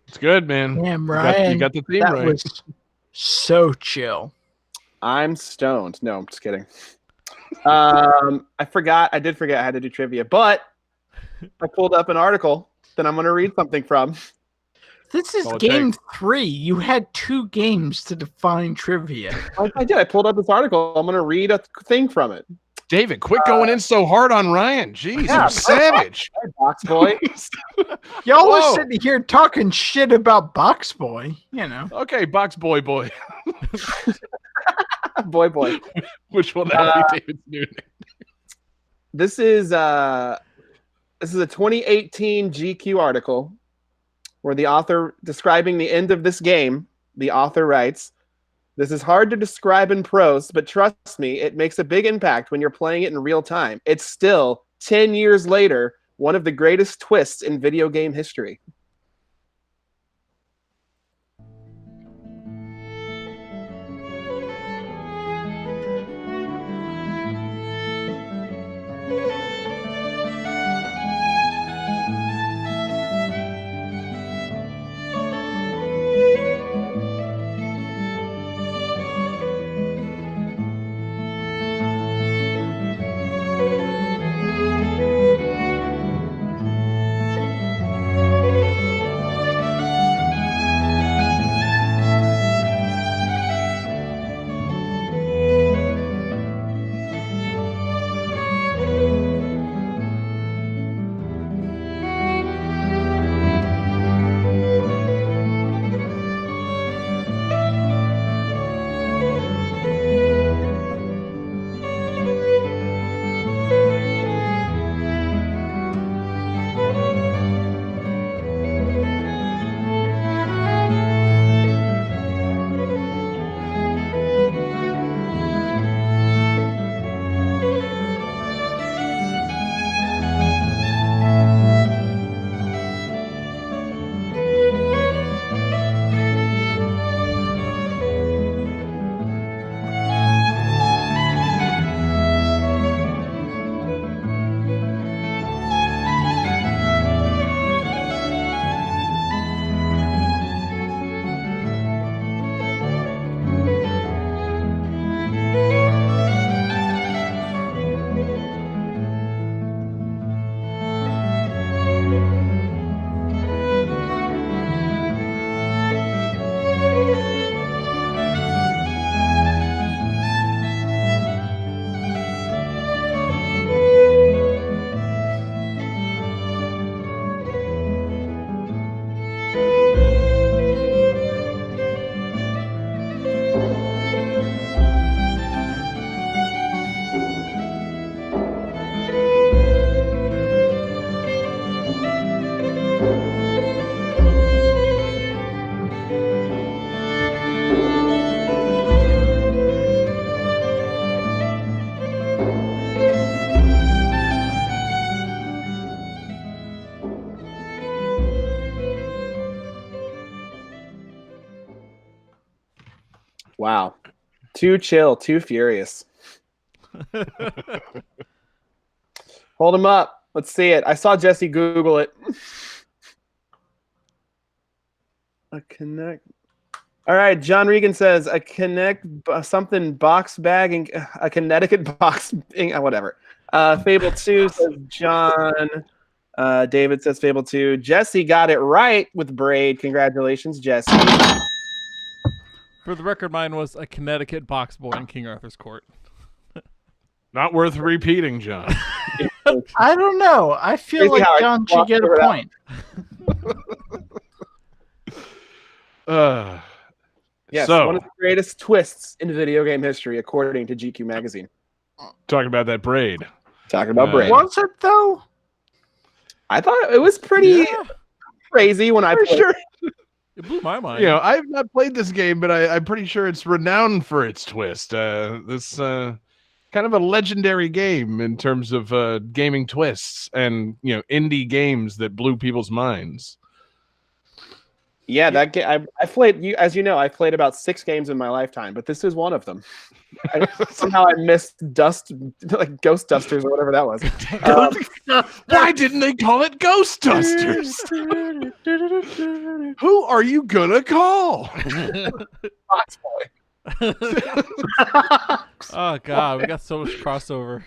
It's good, man. Damn, You got- Ryan. you got the theme that right. was so chill. I'm stoned. No, I'm just kidding. I did forget I had to do trivia, but I pulled up an article that I'm going to read something from. This is All it game 3. You had 2 games to define trivia. I did. I pulled up this article. I'm going to read a thing from it. David, quit going in so hard on Ryan. Jeez, Yeah. you're savage. Box boy. Y'all Whoa. were sitting here talking shit about Box Boy, you know. Okay, box boy, boy. which will now be David's new name. This is a 2018 GQ article where the author, describing the end of this game, the author writes, "This is hard to describe in prose, but trust me, it makes a big impact when you're playing it in real time. It's still, 10 years later, one of the greatest twists in video game history." Wow. Too chill, too furious. Hold him up. Let's see it. I saw Jesse Google it. A Connect. All right. John Regan says a Connect something box bag and a Connecticut box. Whatever. Fable 2 says John. David says Fable 2. Jesse got it right with Braid. Congratulations, Jesse. For the record, mine was a Connecticut box boy in King Arthur's Court. Not worth repeating, John. I don't know. I feel Crazy like how I John should get a walked over point. Yes, So, one of the greatest twists in video game history, according to GQ magazine. talking about that braid. Talking about Braid. Was it though? I thought it was pretty crazy when I played. Sure. It blew my mind. You know, I've not played this game, but I'm pretty sure it's renowned for its twist. This kind of a legendary game in terms of gaming twists and indie games that blew people's minds. Yeah, that game. I played. As you know, I played about 6 games in my lifetime, but this is one of them. Somehow I missed like Ghost Dusters or whatever that was. Why didn't they call it Ghost Dusters? Who are you gonna call? Box Boy. Oh god, we got so much crossover.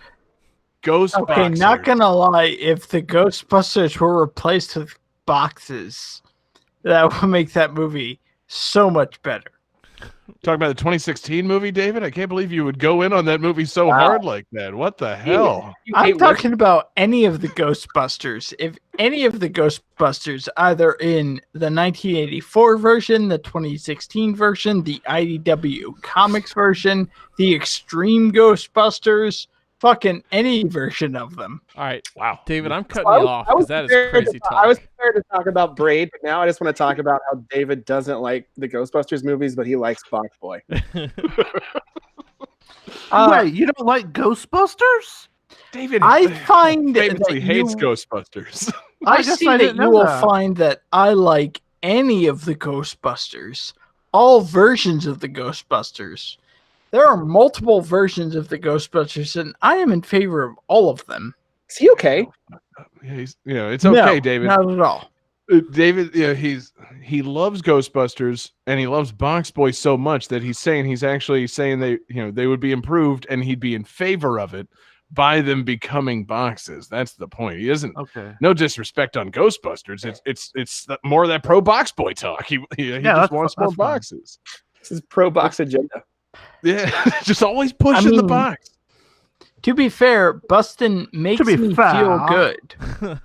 Ghost Okay, Boxer. not gonna lie. If the Ghostbusters were replaced with boxes, that would make that movie so much better. Talking about the 2016 movie, David? I can't believe you would go in on that movie so hard like that. What the hell? I'm talking about any of the Ghostbusters. If any of the Ghostbusters, either in the 1984 version, the 2016 version, the IDW Comics version, the Extreme Ghostbusters, fucking any version of them. All right, Wow. David, I'm cutting you off because that is crazy talk. I was prepared to talk about Braid, but now I just want to talk about how David doesn't like the Ghostbusters movies, but he likes Box Boy. Wait, you don't like Ghostbusters? David I find famously that hates you- Ghostbusters. I guess see I that didn't you know will that. find that I like any of the Ghostbusters, all versions of the Ghostbusters. There are multiple versions of the Ghostbusters, and I am in favor of all of them. Is he okay? Yeah, it's okay, No, David. not at all. David, he loves Ghostbusters and he loves Box Boy so much that he's actually saying they would be improved and he'd be in favor of it by them becoming boxes. That's the point. He isn't. Okay. No disrespect on Ghostbusters. It's more of that pro Box Boy talk. He just that's- wants more that's fine. boxes. This is pro box agenda. Yeah, just always pushing the mean, box. To be fair, Bustin makes be me fair. feel good.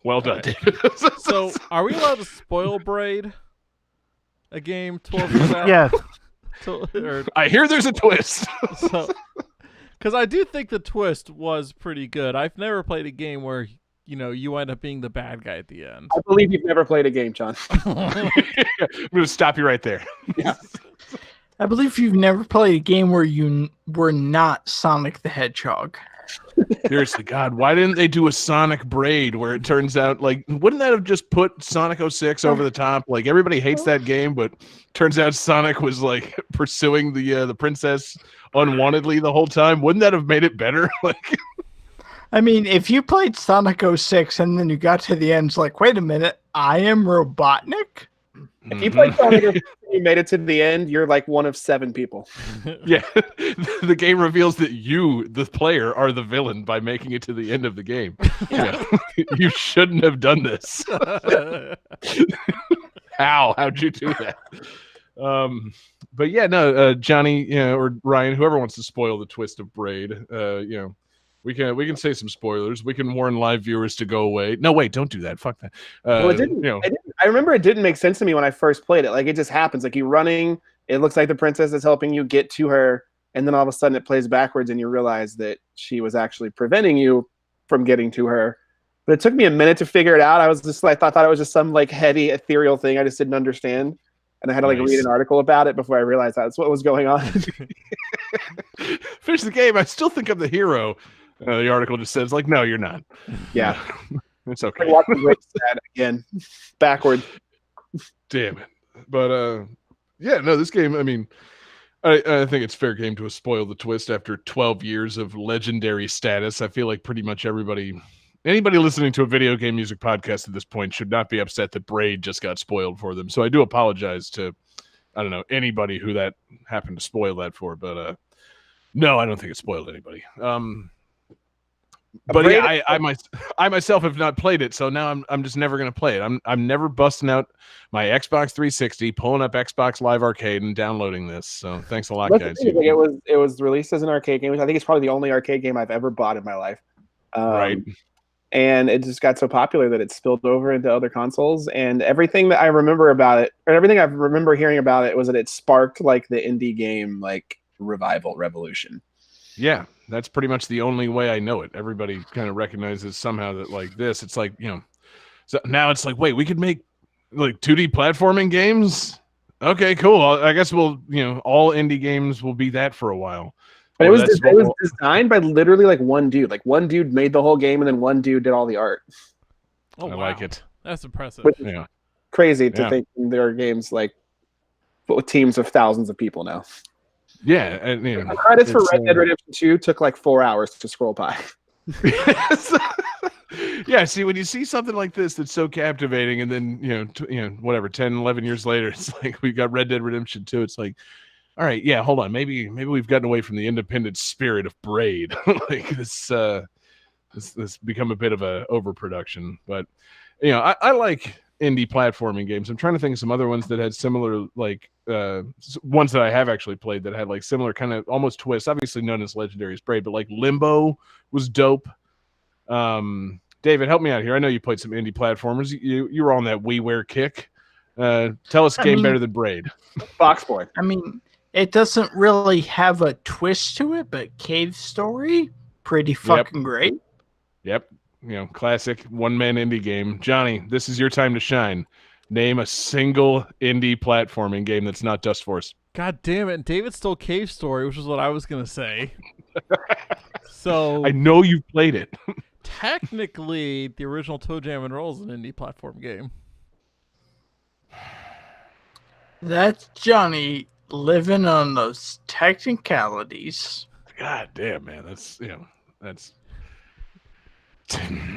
Well done, David. So, are we allowed to spoil Braid? A game 12 years out? Yes. I hear there's a twist. Because I do think the twist was pretty good. I've never played a game where you end up being the bad guy at the end. I believe you've never played a game, John. I'm going to stop you right there. I believe you've never played a game where you were not Sonic the Hedgehog. Seriously, God, why didn't they do a Sonic Braid where it turns out, like, wouldn't that have just put Sonic 06 over the top? Like, everybody hates that game, but turns out Sonic was, like, pursuing the princess unwantedly the whole time. Wouldn't that have made it better? Like, I mean, if you played Sonic 06 and then you got to the end, it's like, wait a minute, I am Robotnik? If you played Sonic and you made it to the end, you're like one of 7 people. yeah, the game reveals that you, the player, are the villain by making it to the end of the game. Yeah. You shouldn't have done this. How'd you do that? But yeah, no, Johnny, or Ryan, whoever wants to spoil the twist of Braid, we can say some spoilers. We can warn live viewers to go away. No, wait, don't do that. Fuck that. Well, it didn't. I remember it didn't make sense to me when I first played it. Like, it just happens. Like, you're running. It looks like the princess is helping you get to her, and then all of a sudden it plays backwards, and you realize that she was actually preventing you from getting to her. But it took me a minute to figure it out. I was just like, I thought it was just some like heady, ethereal thing I just didn't understand, and I had to like read an article about it before I realized that's what was going on. Finish the game. I still think I'm the hero. The article just says, like, no, you're not. Yeah, it's okay. Watching Race Sad again, backwards. Damn it. But Yeah, no, this game, I mean, I think it's fair game to have spoiled the twist after 12 years of legendary status. I feel like pretty much anybody listening to a video game music podcast at this point should not be upset that Braid just got spoiled for them. So I do apologize to, I don't know, anybody who that happened to spoil that for. But no, I don't think it spoiled anybody. But Braid- yeah, I myself have not played it, so now I'm just never gonna play it. I'm never busting out my Xbox 360, pulling up Xbox Live Arcade, and downloading this. So thanks a lot, That's the guys. thing, like, it was released as an arcade game, which I think it's probably the only arcade game I've ever bought in my life. Right. And it just got so popular that it spilled over into other consoles. And everything that I remember about it, or everything I remember hearing about it, was that it sparked like the indie game like revolution. Yeah, that's pretty much the only way I know it. Everybody kind of recognizes somehow that like this, it's like, you know, so now it's like, wait, we could make like 2D platforming games? Okay, cool. I guess we'll, you know, all indie games will be that for a while. But Or it that's was designed by literally like one dude. Like one dude made the whole game, and then one dude did all the art. Oh, I wow. like it. That's impressive. Which is Yeah. crazy to Yeah. think there are games like with teams of thousands of people now. Yeah, and you know, Credits for it's, Red Dead Redemption 2 took like 4 hours to scroll by. yeah, see, when you see something like this that's so captivating, and then you know whatever 10 11 years later, it's like we got Red Dead Redemption 2. It's like, all right, yeah, hold on, maybe we've gotten away from the independent spirit of Braid. Like this become a bit of a overproduction. But you know, I like indie platforming games. I'm trying to think of some other ones that had similar, like ones that I have actually played that had like similar kind of almost twists. Obviously none as legendary as Braid, but like Limbo was dope. David, help me out here. I know you played some indie platformers. You were on that WiiWare kick. Tell us a game better than Braid. Box Boy. I mean, it doesn't really have a twist to it, but Cave Story, pretty fucking great. Yep. You know, classic one-man indie game. Johnny, this is your time to shine. Name a single indie platforming game that's not Dust Force. God damn it. David stole Cave Story, which is what I was going to say. So I know you've played it. technically, the original Toe Jam and Roll is an indie platform game. That's Johnny living on those technicalities. God damn, man. That's, you know, that's...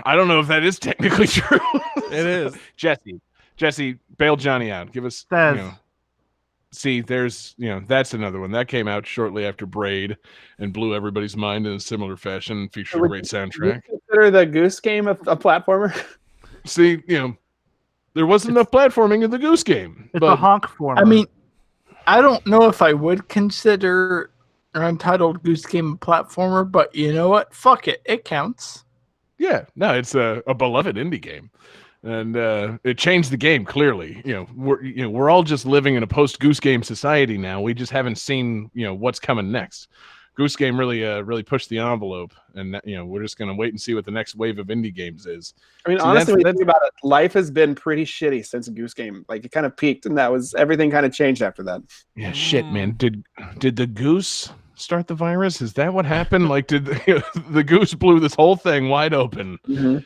I don't know if that is technically true. It is. Jesse, bail Johnny out. Give us, Says. you know, see, there's, you know, that's another one that came out shortly after Braid and blew everybody's mind in a similar fashion. Featured a great soundtrack. Do you consider the Goose Game a platformer? See, you know, there wasn't enough platforming in the Goose Game. It's but a honk form. I mean, I don't know if I would consider an Untitled Goose Game a platformer, but you know what? Fuck it. It counts. yeah, no, it's a beloved indie game. And it changed the game clearly. We're all just living in a post Goose Game society now. We just haven't seen, you know, what's coming next. Goose Game really pushed the envelope, and you know, we're just gonna wait and see what the next wave of indie games is. I mean, See, honestly, when you that's- think about it, life has been pretty shitty since Goose Game. Like, it kind of peaked, and that was everything kind of changed after that. Yeah, shit, man. Did the goose start the virus? Is that what happened? Like, did the goose blew this whole thing wide open? Yeah.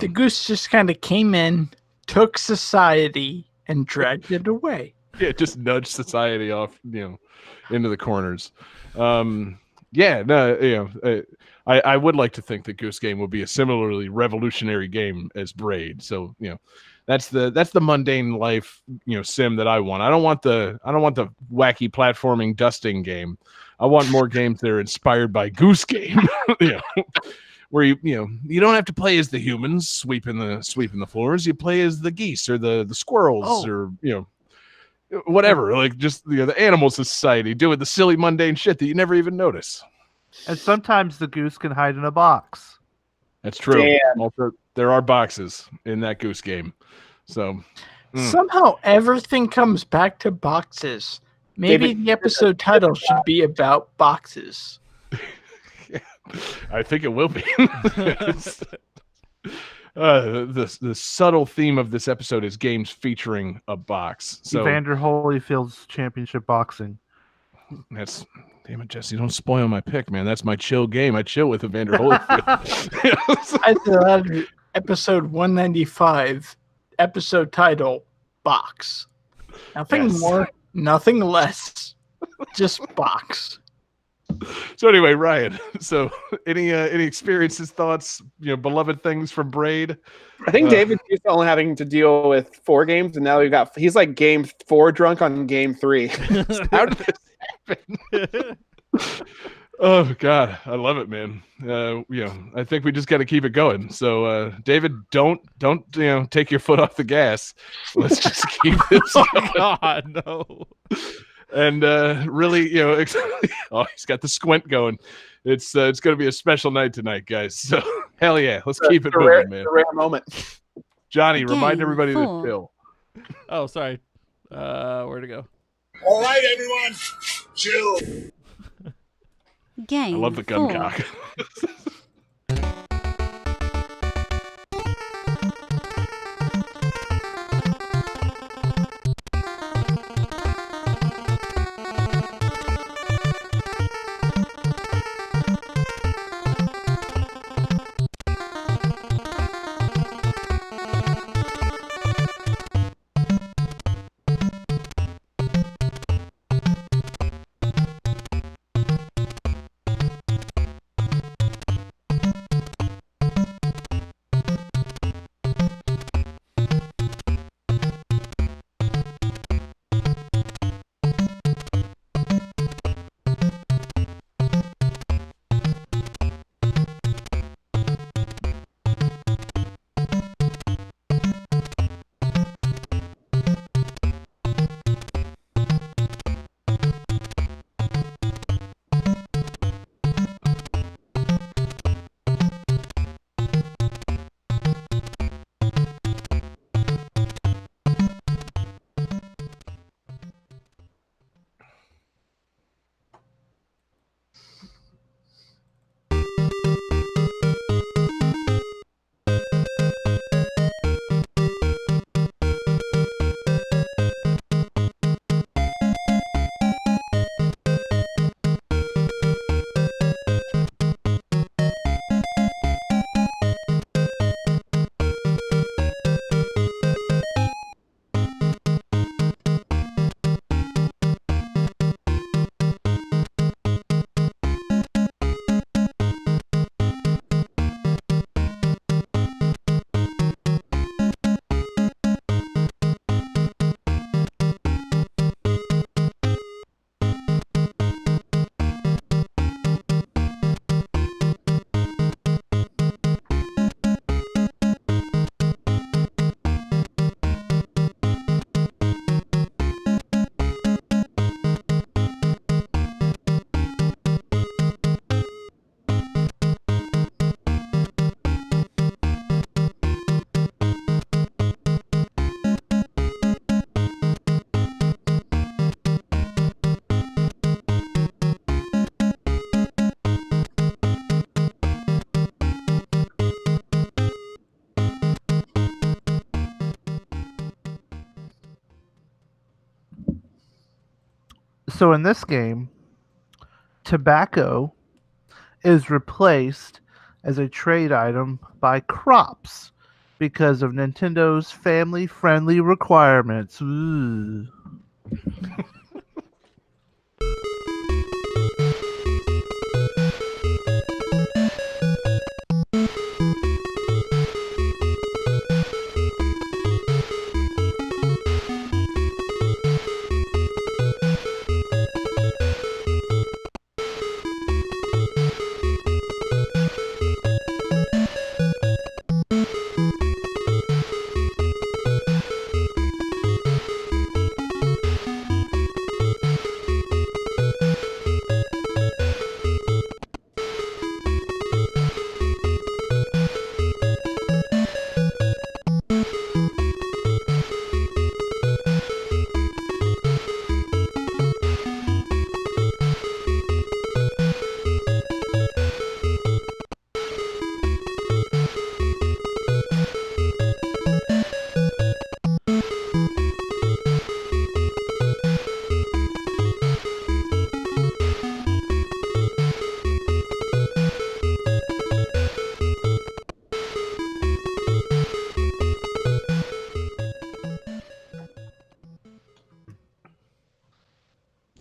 The goose just kind of came in, took society, and dragged it away. Yeah, just nudge society off, you know, into the corners. Yeah, no, you know, I would like to think that Goose Game will be a similarly revolutionary game as Braid. So, you know, that's the mundane life, you know, sim that I want. I don't want the wacky platforming dusting game. I want more games that are inspired by Goose Game. You know, where you don't have to play as the humans sweeping the floors. You play as the geese or the squirrels or, you know, whatever, like just, you know, the animal society doing the silly mundane shit that you never even notice. and sometimes the goose can hide in a box. That's true. Damn. Also, there are boxes in that Goose Game. So Somehow everything comes back to boxes. Maybe David- the episode title should be about boxes. I think it will be. The subtle theme of this episode is games featuring a box. So Evander Holyfield's championship boxing. that's, damn it, Jesse, don't spoil my pick, man. That's my chill game. I chill with Evander Holyfield. I thought episode 195, episode title, box. Nothing Yes. more, Nothing less. Just box. So anyway, Ryan. So any experiences, thoughts, beloved things from Braid? I think David's used to only having to deal with 4 games, and now he's like game 4 drunk on game 3. How did this happen? Oh God, I love it, man. I think we just got to keep it going. So, David, don't take your foot off the gas. Let's just keep this going. God, no. And really, oh, he's got the squint going. It's going to be a special night tonight, guys. So, hell yeah, let's keep it moving, man. A rare moment. Johnny, remind Game everybody to 4. chill. Oh, sorry. Where to go? All right, everyone, chill. Game I love the gun 4. cock. So in this game, tobacco is replaced as a trade item by crops because of Nintendo's family-friendly requirements. Ooh.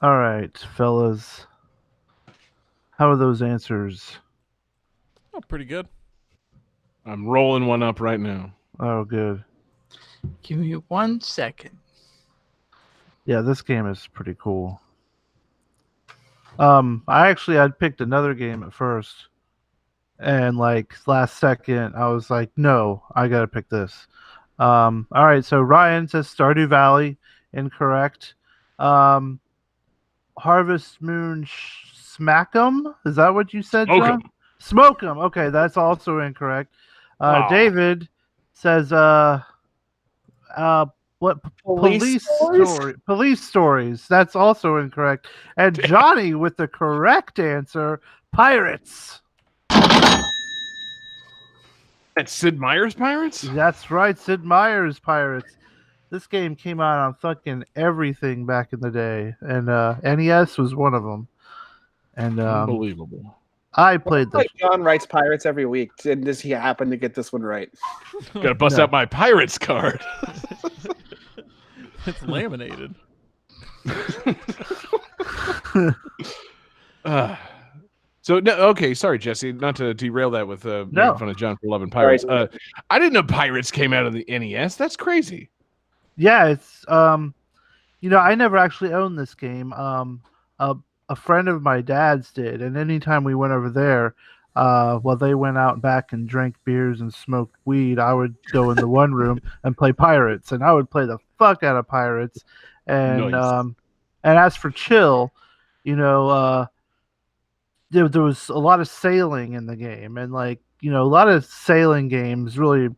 All right, fellas. How are those answers? Oh, pretty good. I'm rolling one up right now. Oh, good. Give me 1 second. Yeah, this game is pretty cool. I'd picked another game at first, and like last second, I was like, no, I gotta pick this. All right, so Ryan says Stardew Valley, incorrect. Harvest Moon Smack'em, is that what you said, John? Smoke 'em. Okay, that's also incorrect. Aw. David says what police stories. That's also incorrect. And Johnny with the correct answer, pirates. That's Sid Meier's Pirates? That's right, Sid Meier's Pirates. This game came out on fucking everything back in the day, and NES was one of them. And Unbelievable. I played this. Like John writes pirates every week, and does he happen to get this one right? Gotta bust out my Pirates card. It's laminated. So no, okay, sorry, Jesse, not to derail that with making fun of John for loving pirates. Right. I didn't know Pirates came out of the NES. That's crazy. Yeah, it's I never actually owned this game. A friend of my dad's did, and anytime we went over there, while they went out back and drank beers and smoked weed, I would go in the one room and play Pirates, and I would play the fuck out of Pirates. And Nice. And as for chill, there was a lot of sailing in the game, and a lot of sailing games really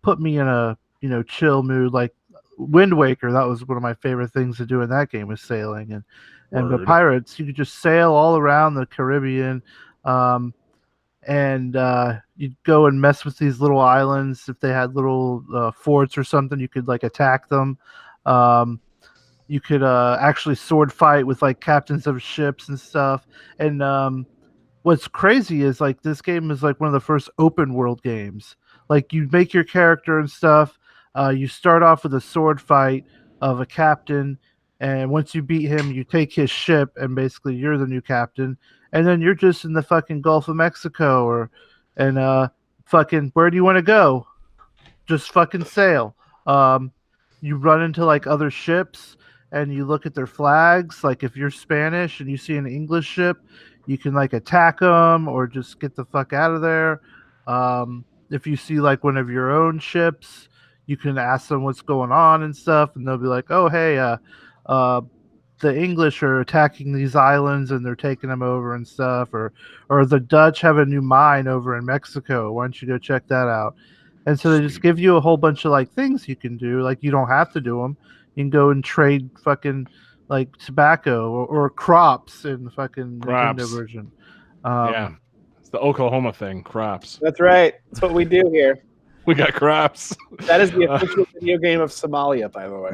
put me in a chill mood. Like Wind Waker, that was one of my favorite things to do in that game, was sailing. And the Word. Pirates, you could just sail all around the Caribbean, and you'd go and mess with these little islands. If they had little forts or something, you could attack them. You could actually sword fight with captains of ships and stuff. And what's crazy is this game is one of the first open world games. You make your character and stuff. You start off with a sword fight of a captain, and once you beat him, you take his ship, and basically you're the new captain. And then you're just in the fucking Gulf of Mexico, fucking where do you want to go? Just fucking sail. You run into other ships, and you look at their flags. If you're Spanish and you see an English ship, you can attack them or just get the fuck out of there. If you see one of your own ships, you can ask them what's going on and stuff, and they'll be like, "Oh, hey, the English are attacking these islands and they're taking them over and stuff," or the Dutch have a new mine over in Mexico. Why don't you go check that out? And so they just give you a whole bunch of things you can do. You don't have to do them. You can go and trade fucking tobacco or crops in the fucking Crops. Nintendo version. Yeah. It's the Oklahoma thing, crops. That's right. That's what we do here. We got crops. That is the official video game of Somalia, by the way.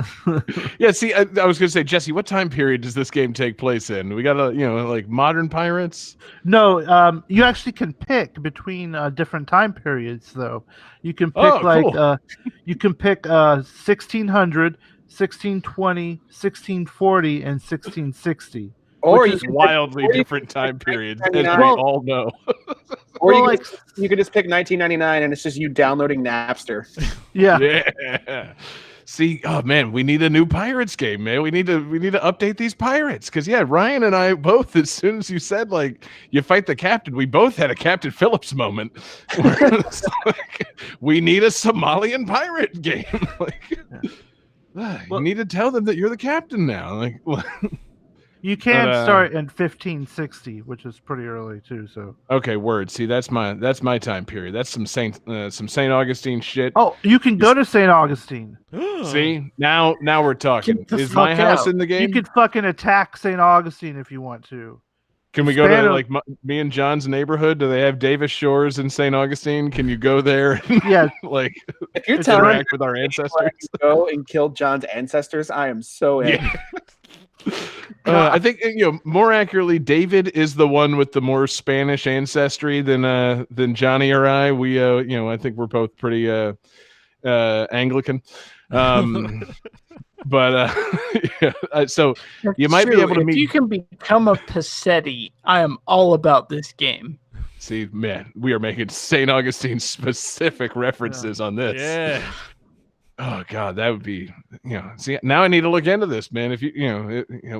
Yeah, see, I was going to say, Jesse, what time period does this game take place in? We got modern pirates? No, you actually can pick between different time periods, though. You can pick cool. You can pick 1600, 1620, 1640, and 1660. Or Which you is can wildly pick- or you different can time pick periods, as we 1999. all know. Or Well, you could just pick 1999, and it's just you downloading Napster. Yeah. Yeah. See, oh man, we need a new Pirates game, man. We need to update these Pirates because Ryan and I both, as soon as you said you fight the captain, we both had a Captain Phillips moment. Where it's we need a Somalian pirate game. You need to tell them that you're the captain now. You can start in 1560, which is pretty early too. So okay, word. See, that's my time period. That's some Saint Augustine shit. oh, you can go to St. Augustine. See, now we're talking. Get the Is my fuck house out. in the game? You could fucking attack St. Augustine if you want to. Can we go to Spano- me and John's neighborhood? Do they have Davis Shores in St. Augustine? Can you go there and Yeah, If you're It's telling me interact with our ancestors? to go and kill John's ancestors, I am so in. Yeah. I think more accurately, David is the one with the more Spanish ancestry than Johnny or I. We I think we're both pretty Anglican. But yeah, so you might be True. able to if meet. you can become a Passetti, I am all about this game. See, man, we are making St. Augustine specific references on this. Yeah. Oh God, that would be, See, now I need to look into this, man. If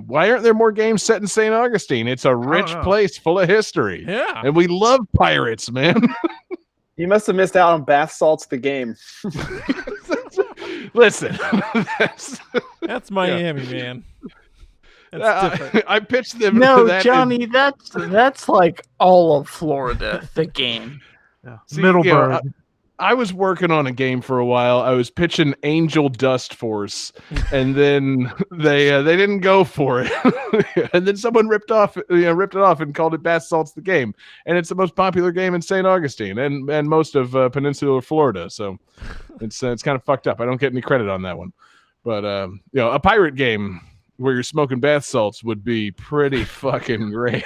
why aren't there more games set in St. Augustine? It's a rich know. place full of history, Yeah. and we love pirates, man. You must have missed out on Bath Salts the game. Listen, That's Miami, man. That's different. I pitched them. No, that Johnny, that's like all of Florida, the game. Yeah. See, Middleburg. I was working on a game for a while. I was pitching Angel Dust Force, and then they didn't go for it. And then someone ripped it off and called it Bath Salts the game. And it's the most popular game in St. Augustine and most of peninsular Florida. So it's kind of fucked up. I don't get any credit on that one. But a pirate game where you're smoking bath salts would be pretty fucking great.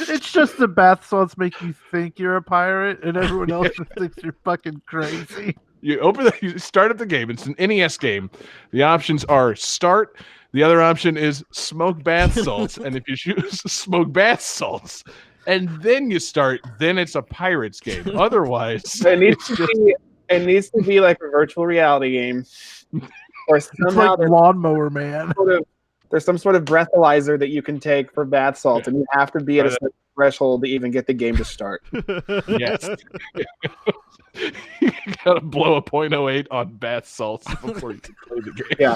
It's just the bath salts make you think you're a pirate, and everyone else just thinks you're fucking crazy. You start up the game. It's an NES game. The options are start. The other option is smoke bath salts. And if you choose smoke bath salts and then you start, then it's a pirates game. Otherwise, It needs to be like a virtual reality game. Or It's somehow like Lawnmower Man. there's some sort of breathalyzer that you can take for bath salts, and you have to be at a certain threshold to even get the game to start. yes. You gotta blow a .08 on bath salts before you can play the game. Yeah.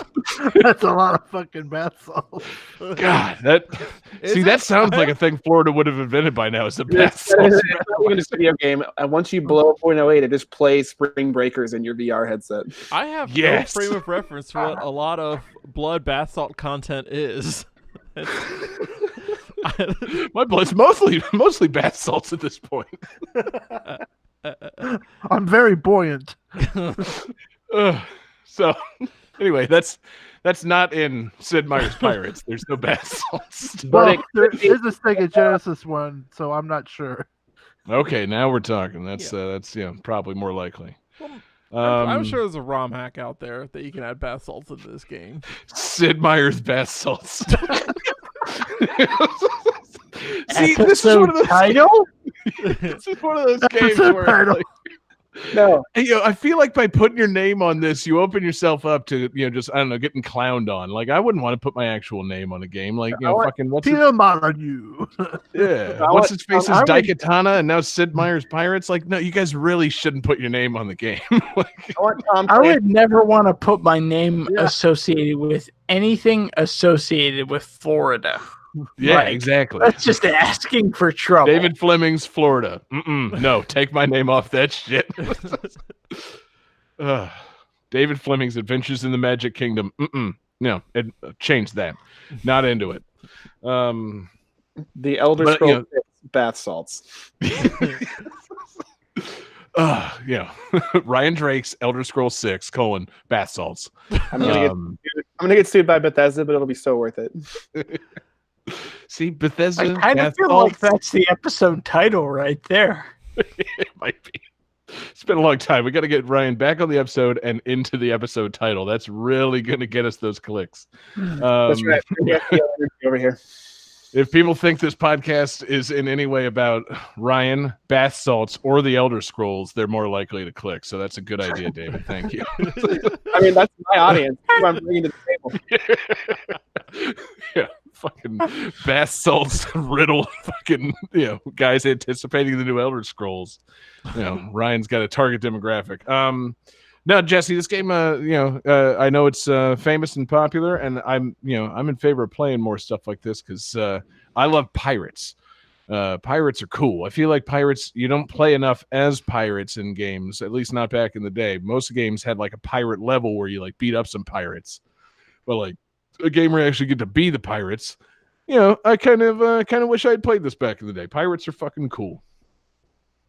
That's a lot of fucking bath salts. God, that sounds like a thing Florida would have invented by now. Is the bath It's not salts? even a video game. And once you blow a .08, it just plays Spring Breakers in your VR headset. I have Yes. no frame of reference for what a lot of blood bath salt content is. My blood's mostly bath salts at this point. I'm very buoyant. So anyway, that's not in Sid Meier's Pirates. There's no bath salts. But Well, there is a Sega Genesis one, so I'm not sure. Okay, now we're talking. That's probably more likely. I'm sure there's a ROM hack out there that you can add bath salts into this game. Sid Meier's bath salts. See, this is one of those title. This is one of those games Episode where title. No, I feel like by putting your name on this, you open yourself up to just I don't know, getting clowned on. Like I wouldn't want to put my actual name on a game. Like fucking what's his, Peter Molyneux. what's his face is I would- Daikatana, and now Sid Meier's Pirates. Like no, you guys really shouldn't put your name on the game. Like, I want Tom I Clancy. would never want to put my name Yeah. associated with anything associated with Florida. yeah, Like, exactly. That's just asking for trouble. David Fleming's Florida. No, take my name off that shit. David Fleming's Adventures in the Magic Kingdom. No, change that. Not into it. The Elder But, Scrolls 6 bath salts. Ryan Drake's Elder Scrolls 6, bath salts. I'm gonna get sued by Bethesda, but it'll be so worth it. See, Bethesda. I kind of bath feel like salts? that's the episode title right there. It might be. It's been a long time. We got to get Ryan back on the episode and into the episode title. That's really going to get us those clicks. That's right. Over here. If people think this podcast is in any way about Ryan, bath salts, or the Elder Scrolls, they're more likely to click. So that's a good idea, David. Thank you. I mean, that's my audience. That's what I'm bringing to the table. Yeah, fucking bath salts, riddle, fucking guys anticipating the new Elder Scrolls. Ryan's got a target demographic. No, Jesse, this game, I know it's famous and popular, and I'm in favor of playing more stuff like this because I love pirates. Pirates are cool. I feel like pirates, you don't play enough as pirates in games, at least not back in the day. Most games had like a pirate level where you like beat up some pirates, but like a game where you actually get to be the pirates. I kind of wish I had played this back in the day. Pirates are fucking cool.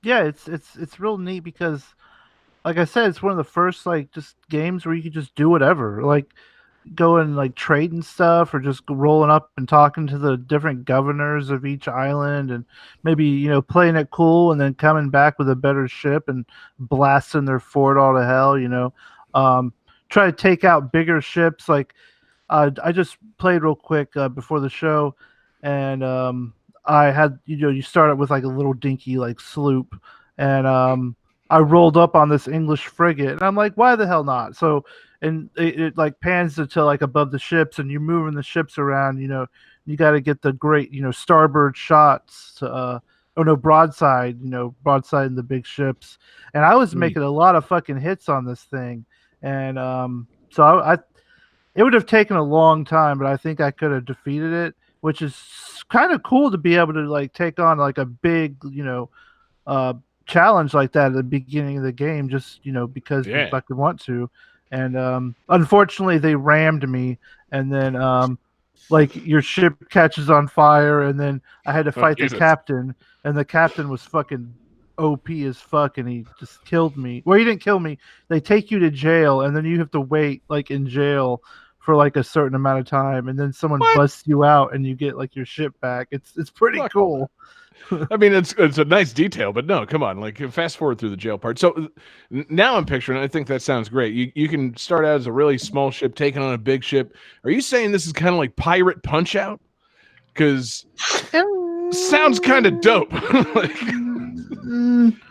Yeah, it's real neat because, like I said, it's one of the first like just games where you could just do whatever, like go and like trading stuff or just rolling up and talking to the different governors of each island and maybe playing it cool and then coming back with a better ship and blasting their fort all to hell. try to take out bigger ships. Like I just played real quick before the show, and I had you start with like a little dinky like sloop, and I rolled up on this English frigate, and I'm like, why the hell not? So and it like pans to like above the ships, and you're moving the ships around. You got to get the great starboard shots. Broadside. Broadside in the big ships, and I was making a lot of fucking hits on this thing, and so I it would have taken a long time, but I think I could have defeated it, which is kind of cool to be able to like take on like a big challenge like that at the beginning of the game, just because you fucking want to. And unfortunately they rammed me, and then like your ship catches on fire, and then I had to fight the captain, and the captain was fucking OP as fuck, and he just killed me. Well, he didn't kill me. They take you to jail, and then you have to wait like in jail for like a certain amount of time, and then someone busts you out, and you get like your ship back. It's pretty cool. I mean, it's a nice detail, but no, come on, like fast forward through the jail part. So now I'm picturing, I think that sounds great. You can start out as a really small ship taking on a big ship. Are you saying this is kind of like Pirate Punch-Out? Because sounds kind of dope. Like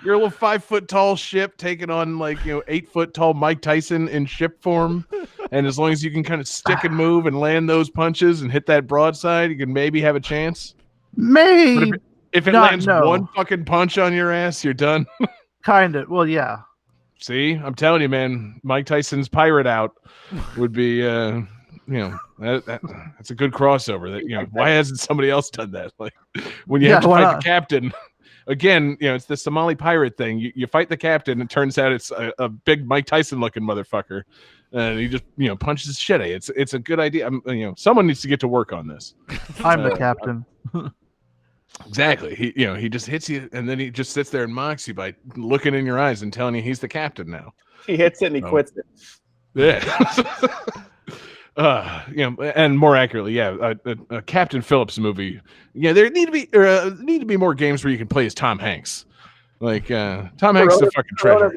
you're a little 5 foot tall ship taking on 8 foot tall Mike Tyson in ship form, and as long as you can kind of stick and move and land those punches and hit that broadside, you can maybe have a chance. Maybe. If it lands one fucking punch on your ass, you're done. Kind of. Well, yeah. See, I'm telling you, man, Mike Tyson's Pirate Out would be, that's a good crossover. That why hasn't somebody else done that? Like when you have to fight the captain. Again, it's the Somali pirate thing. You fight the captain, and it turns out it's a big Mike Tyson looking motherfucker, and he just punches shit at you. It's a good idea. Someone needs to get to work on this. I'm the captain. Exactly. He just hits you, and then he just sits there and mocks you by looking in your eyes and telling you he's the captain now. He hits it and he quits it. Yeah. And more accurately, a Captain Phillips movie. Yeah, there need to be more games where you can play as Tom Hanks. Like Tom Hanks is a fucking treasure.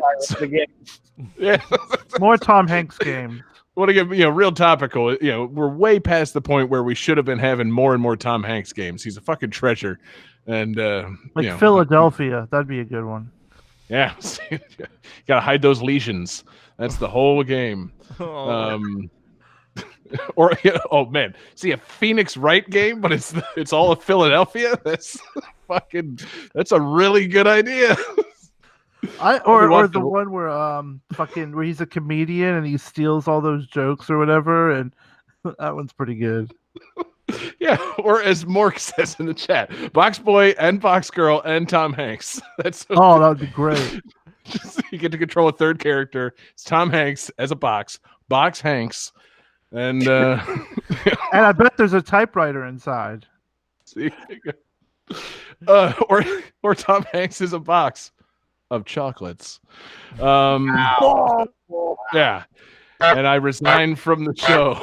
Yeah. More Tom Hanks games. Want to get real topical? We're way past the point where we should have been having more and more Tom Hanks games. He's a fucking treasure, and Philadelphia, that'd be a good one. Yeah, gotta hide those lesions. That's the whole game. Oh man, see a Phoenix Wright game, but it's all of Philadelphia. That's a really good idea. Or the one where where he's a comedian and he steals all those jokes or whatever, and that one's pretty good. Yeah, or as Mork says in the chat, Box Boy and Box Girl and Tom Hanks. That would be great. You get to control a third character. It's Tom Hanks as a Box Hanks, and and I bet there's a typewriter inside. See, or Tom Hanks is a box of chocolates. Yeah, and I resigned from the show.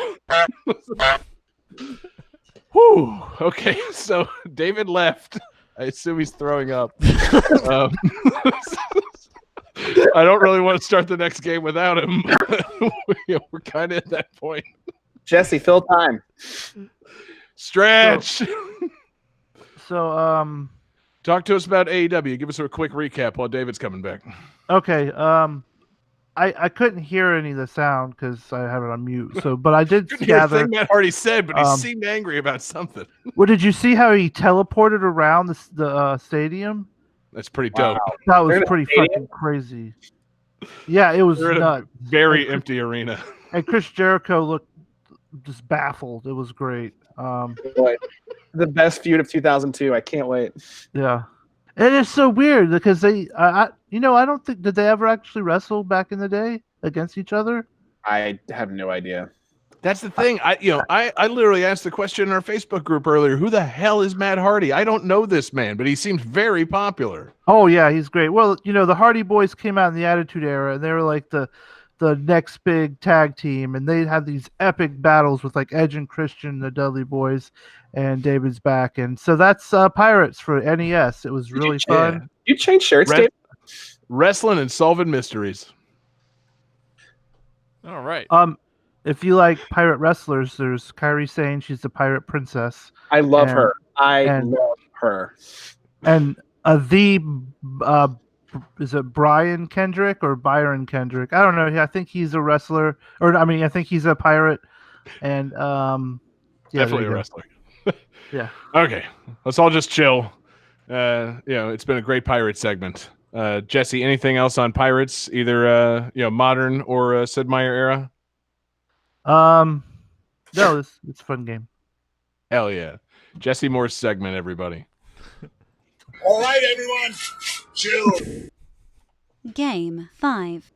Whew. Okay, so David left. I assume he's throwing up. I don't really want to start the next game without him. We're kind of at that point. Jesse, fill time. Stretch. So talk to us about AEW. Give us a quick recap while David's coming back. Okay. I couldn't hear any of the sound because I have it on mute. So, but I did gather. Thing Matt already said, but he seemed angry about something. Well, did you see how he teleported around the stadium? That's pretty dope. Wow. That was pretty fucking crazy. Yeah, it was nuts. Very empty arena. And Chris Jericho looked just baffled. It was great. The best feud of 2002. I can't wait. Yeah. And it's so weird because they, I don't think, did they ever actually wrestle back in the day against each other? I have no idea. That's the thing. I literally asked the question in our Facebook group earlier. Who the hell is Matt Hardy? I don't know this man, but he seems very popular. Oh yeah, he's great. Well, the Hardy Boys came out in the Attitude Era, and they were like the next big tag team, and they had these epic battles with like Edge and Christian, the Dudley Boys, and David's back, and so that's Pirates for NES. It was really fun. You changed shirts, Dave? Wrestling and solving mysteries. All right. If you like pirate wrestlers, there's Kairi Sane. She's the pirate princess, I love And- her. I and- love her. and is it Brian Kendrick or Byron Kendrick? I don't know. I think he's a wrestler, or I mean, I think he's a pirate, and yeah, there Definitely you a go. wrestler. Yeah. Okay, let's all just chill. It's been a great pirate segment. Jesse, anything else on pirates, either modern or Sid Meier era? No, it's a fun game. Hell yeah, Jesse Moore's segment, everybody. All right, everyone, chill. Game 5.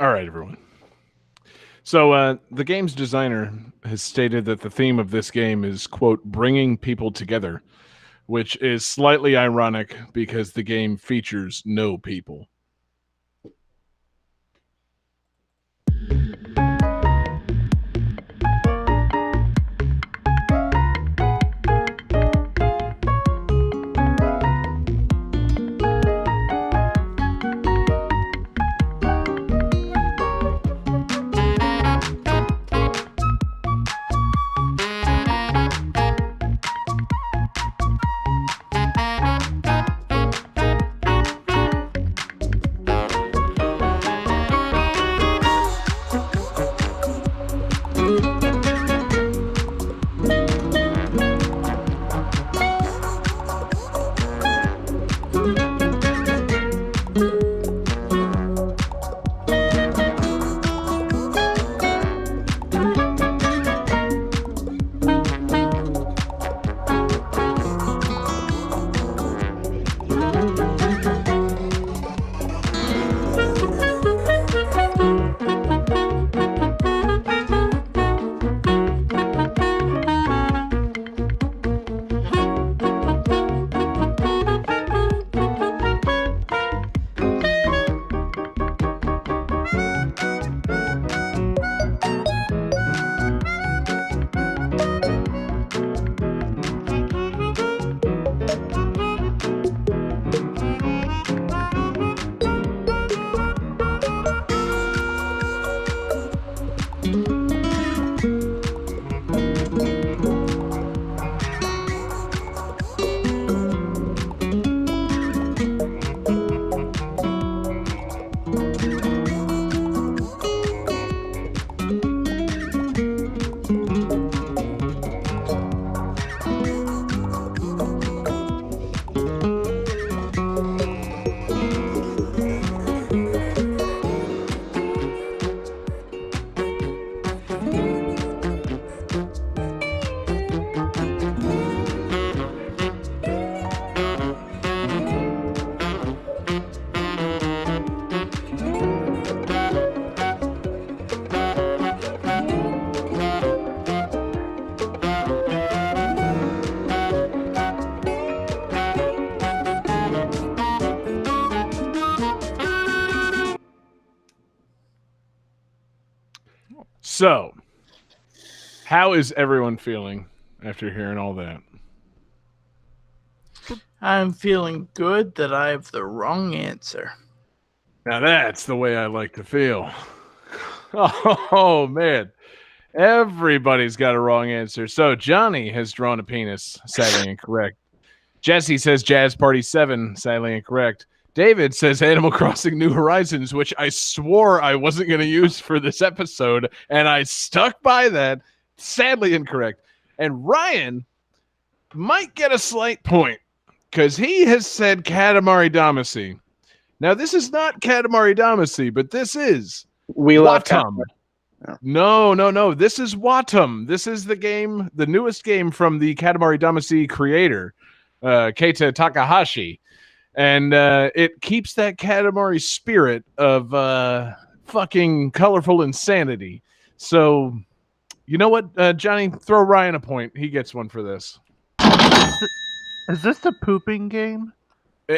All right, everyone. So the game's designer has stated that the theme of this game is, quote, bringing people together, which is slightly ironic because the game features no people. So, how is everyone feeling after hearing all that? I'm feeling good that I have the wrong answer. Now that's the way I like to feel. Oh, man. Everybody's got a wrong answer. So Johnny has drawn a penis, sadly incorrect. Jesse says Jazz Party 7, sadly incorrect. David says Animal Crossing New Horizons, which I swore I wasn't going to use for this episode, and I stuck by that. Sadly incorrect. And Ryan might get a slight point because he has said Katamari Damacy. Now, this is not Katamari Damacy, but this is We love Watum. No. This is Watum. This is the game, the newest game from the Katamari Damacy creator, Keita Takahashi. And it keeps that Katamari spirit of fucking colorful insanity. So, you know what, Johnny? Throw Ryan a point. He gets one for this. Is this the pooping game?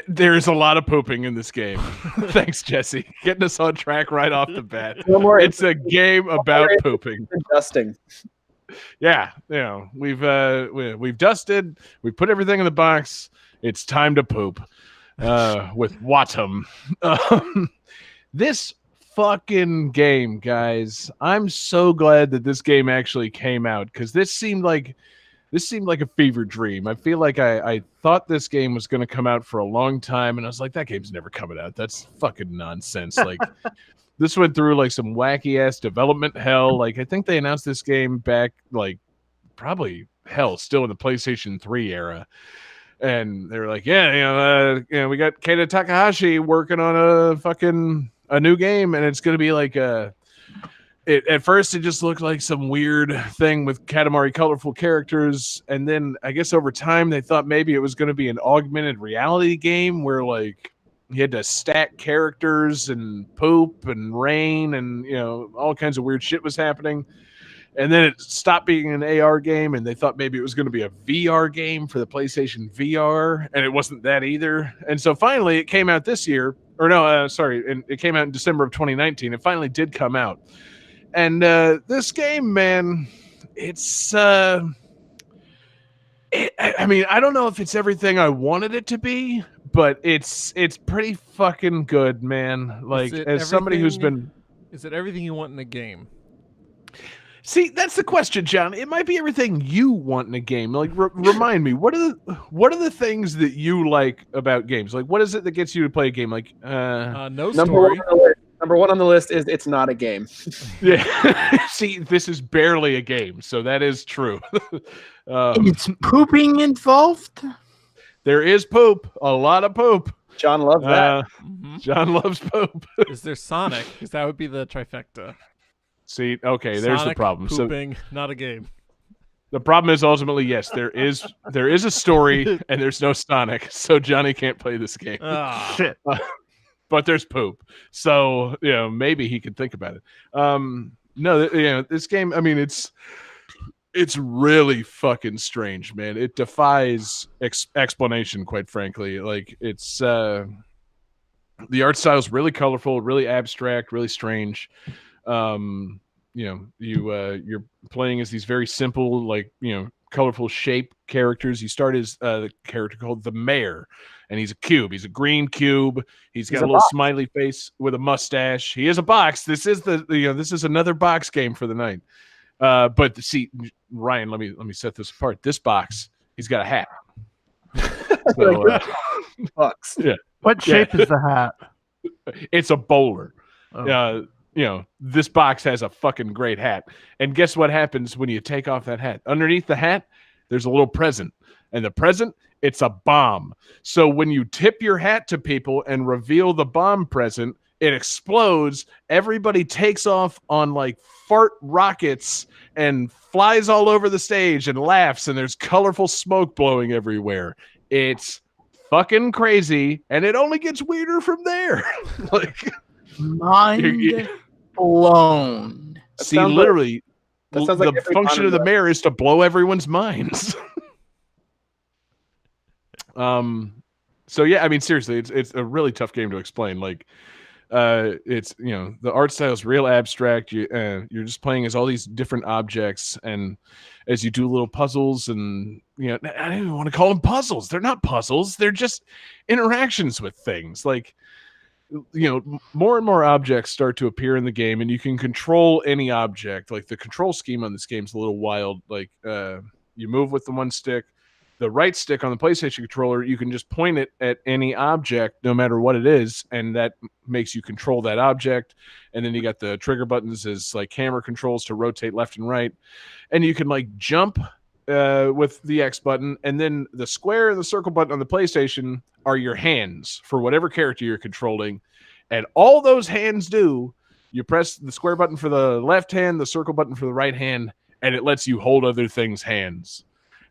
There's a lot of pooping in this game. Thanks, Jesse. Getting us on track right off the bat. No more It's a game about pooping. adjusting. Yeah, you know, we've dusted, we put everything in the box. It's time to poop. With Watum. This fucking game, guys. I'm so glad that this game actually came out because this seemed like a fever dream. I feel like I thought this game was going to come out for a long time, and I was like, that game's never coming out. That's fucking nonsense. Like, this went through like some wacky ass development hell. Like, I think they announced this game back like probably still in the PlayStation 3 era. And they were like, yeah, we got Keita Takahashi working on a new game, and it's going to be like at first it just looked like some weird thing with Katamari colorful characters, and then I guess over time they thought maybe it was going to be an augmented reality game where like you had to stack characters and poop and rain and all kinds of weird shit was happening. And then it stopped being an AR game, and they thought maybe it was going to be a VR game for the PlayStation VR, and it wasn't that either. And so finally, it came out this year, or no, sorry, and it came out in December of 2019. It finally did come out, and this game, man, it's. I mean, I don't know if it's everything I wanted it to be, but it's pretty fucking good, man. Like, as somebody who's been. Is it everything you want in a game? See, that's the question, John. It might be everything you want in a game. Like, remind me, what are the things that you like about games? Like, what is it that gets you to play a game? Like, no story. Number one on the list is it's not a game. Yeah. See, this is barely a game, so that is true. It's pooping involved? There is poop. A lot of poop. John loves that. John loves poop. Is there Sonic? Because that would be the trifecta. See, okay, there's Sonic, the problem. Pooping, not a game. The problem is ultimately, yes, there is a story and there's no Sonic, so Johnny can't play this game. Shit. But there's poop, so maybe he could think about it. No, this game. I mean, it's really fucking strange, man. It defies explanation, quite frankly. Like, it's the art style is really colorful, really abstract, really strange. You're playing as these very simple, like, colorful shape characters. You start as a character called the Mayor, and he's a cube. He's a green cube. He's got a little smiley face with a mustache. He is a box. This is this is another box game for the night. But see, Ryan, let me set this apart. This box, he's got a hat. So, Bucks. Yeah. What shape is the hat? It's a bowler. Oh. This box has a fucking great hat. And guess what happens when you take off that hat? Underneath the hat, there's a little present. And the present, it's a bomb. So when you tip your hat to people and reveal the bomb present, it explodes. Everybody takes off on like fart rockets and flies all over the stage and laughs. And there's colorful smoke blowing everywhere. It's fucking crazy. And it only gets weirder from there. Like... Mind blown. See, literally, that sounds like the function of the Mayor is to blow everyone's minds. So yeah, I mean, seriously, it's a really tough game to explain. Like, it's the art style is real abstract. You're just playing as all these different objects, and as you do little puzzles, and I don't even want to call them puzzles. They're not puzzles. They're just interactions with things. Like, more and more objects start to appear in the game, and you can control any object. Like, the control scheme on this game is a little wild. Like, you move with the one stick. The right stick on the PlayStation controller, you can just point it at any object, no matter what it is, and that makes you control that object. And then you got the trigger buttons as like camera controls to rotate left and right, and you can like jump with the X button, and then the square and the circle button on the PlayStation are your hands for whatever character you're controlling. And all those hands do, you press the square button for the left hand, the circle button for the right hand, and it lets you hold other things' hands.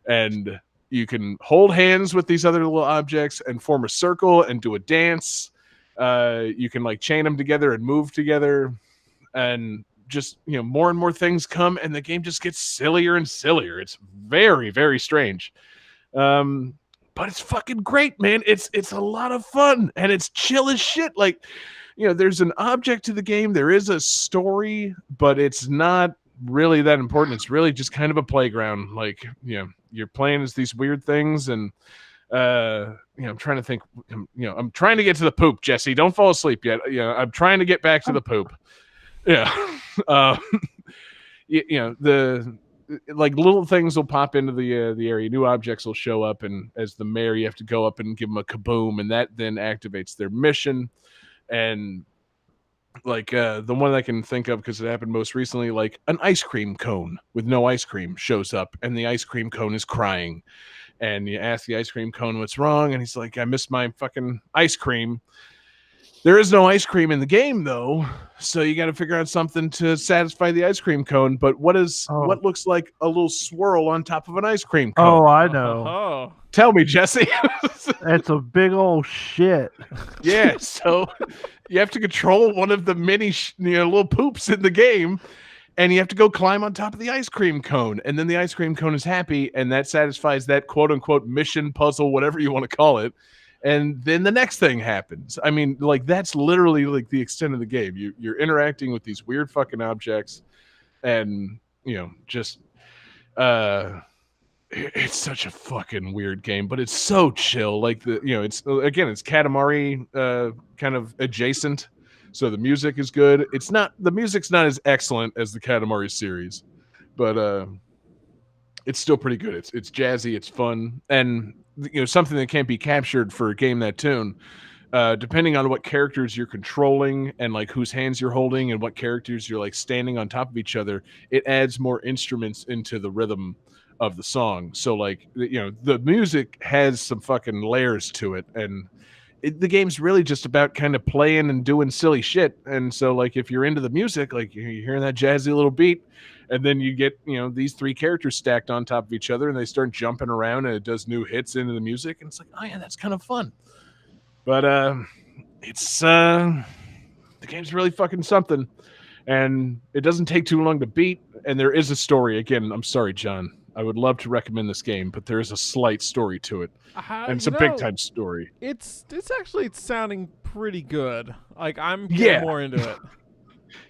And you can hold hands with these other little objects and form a circle and do a dance. You can like chain them together and move together, and just more and more things come, and the game just gets sillier and sillier. It's very, very strange, but it's fucking great, man. It's a lot of fun, and it's chill as shit. Like, there's an object to the game, there is a story, but it's not really that important. It's really just kind of a playground. Like, you're playing as these weird things, and I'm trying to think. I'm trying to get to the poop, Jesse. Don't fall asleep yet. I'm trying to get back to the poop. Yeah. The like little things will pop into the area. New objects will show up, and as the Mayor, you have to go up and give them a kaboom, and that then activates their mission. And like the one I can think of, because it happened most recently, like an ice cream cone with no ice cream shows up, and the ice cream cone is crying. And you ask the ice cream cone what's wrong, and he's like, I missed my fucking ice cream. There is no ice cream in the game, though, so you got to figure out something to satisfy the ice cream cone. But what looks like a little swirl on top of an ice cream cone? Oh, I know. Oh. Tell me, Jesse. It's a big old shit. Yeah, so you have to control one of the many little poops in the game, and you have to go climb on top of the ice cream cone, and then the ice cream cone is happy, and that satisfies that quote-unquote mission, puzzle, whatever you want to call it. And then the next thing happens. I mean, like, that's literally like the extent of the game. You're interacting with these weird fucking objects, and just it's such a fucking weird game, but it's so chill. Like it's Katamari kind of adjacent, so the music is good. The music's not as excellent as the Katamari series, but it's still pretty good. It's jazzy, it's fun, and something that can't be captured for a game that tune. Depending on what characters you're controlling and like whose hands you're holding and what characters you're like standing on top of each other, it adds more instruments into the rhythm of the song. So like the music has some fucking layers to it, and the game's really just about kind of playing and doing silly shit. And so like if you're into the music, like you're hearing that jazzy little beat, and then you get these three characters stacked on top of each other, and they start jumping around, and it does new hits into the music, and it's like, oh yeah, that's kind of fun. But it's the game's really fucking something, and it doesn't take too long to beat, and there is a story. Again, I'm sorry, John, I would love to recommend this game, but there is a slight story to it, and it's a big time story. It's actually sounding pretty good. Like I'm getting more into it.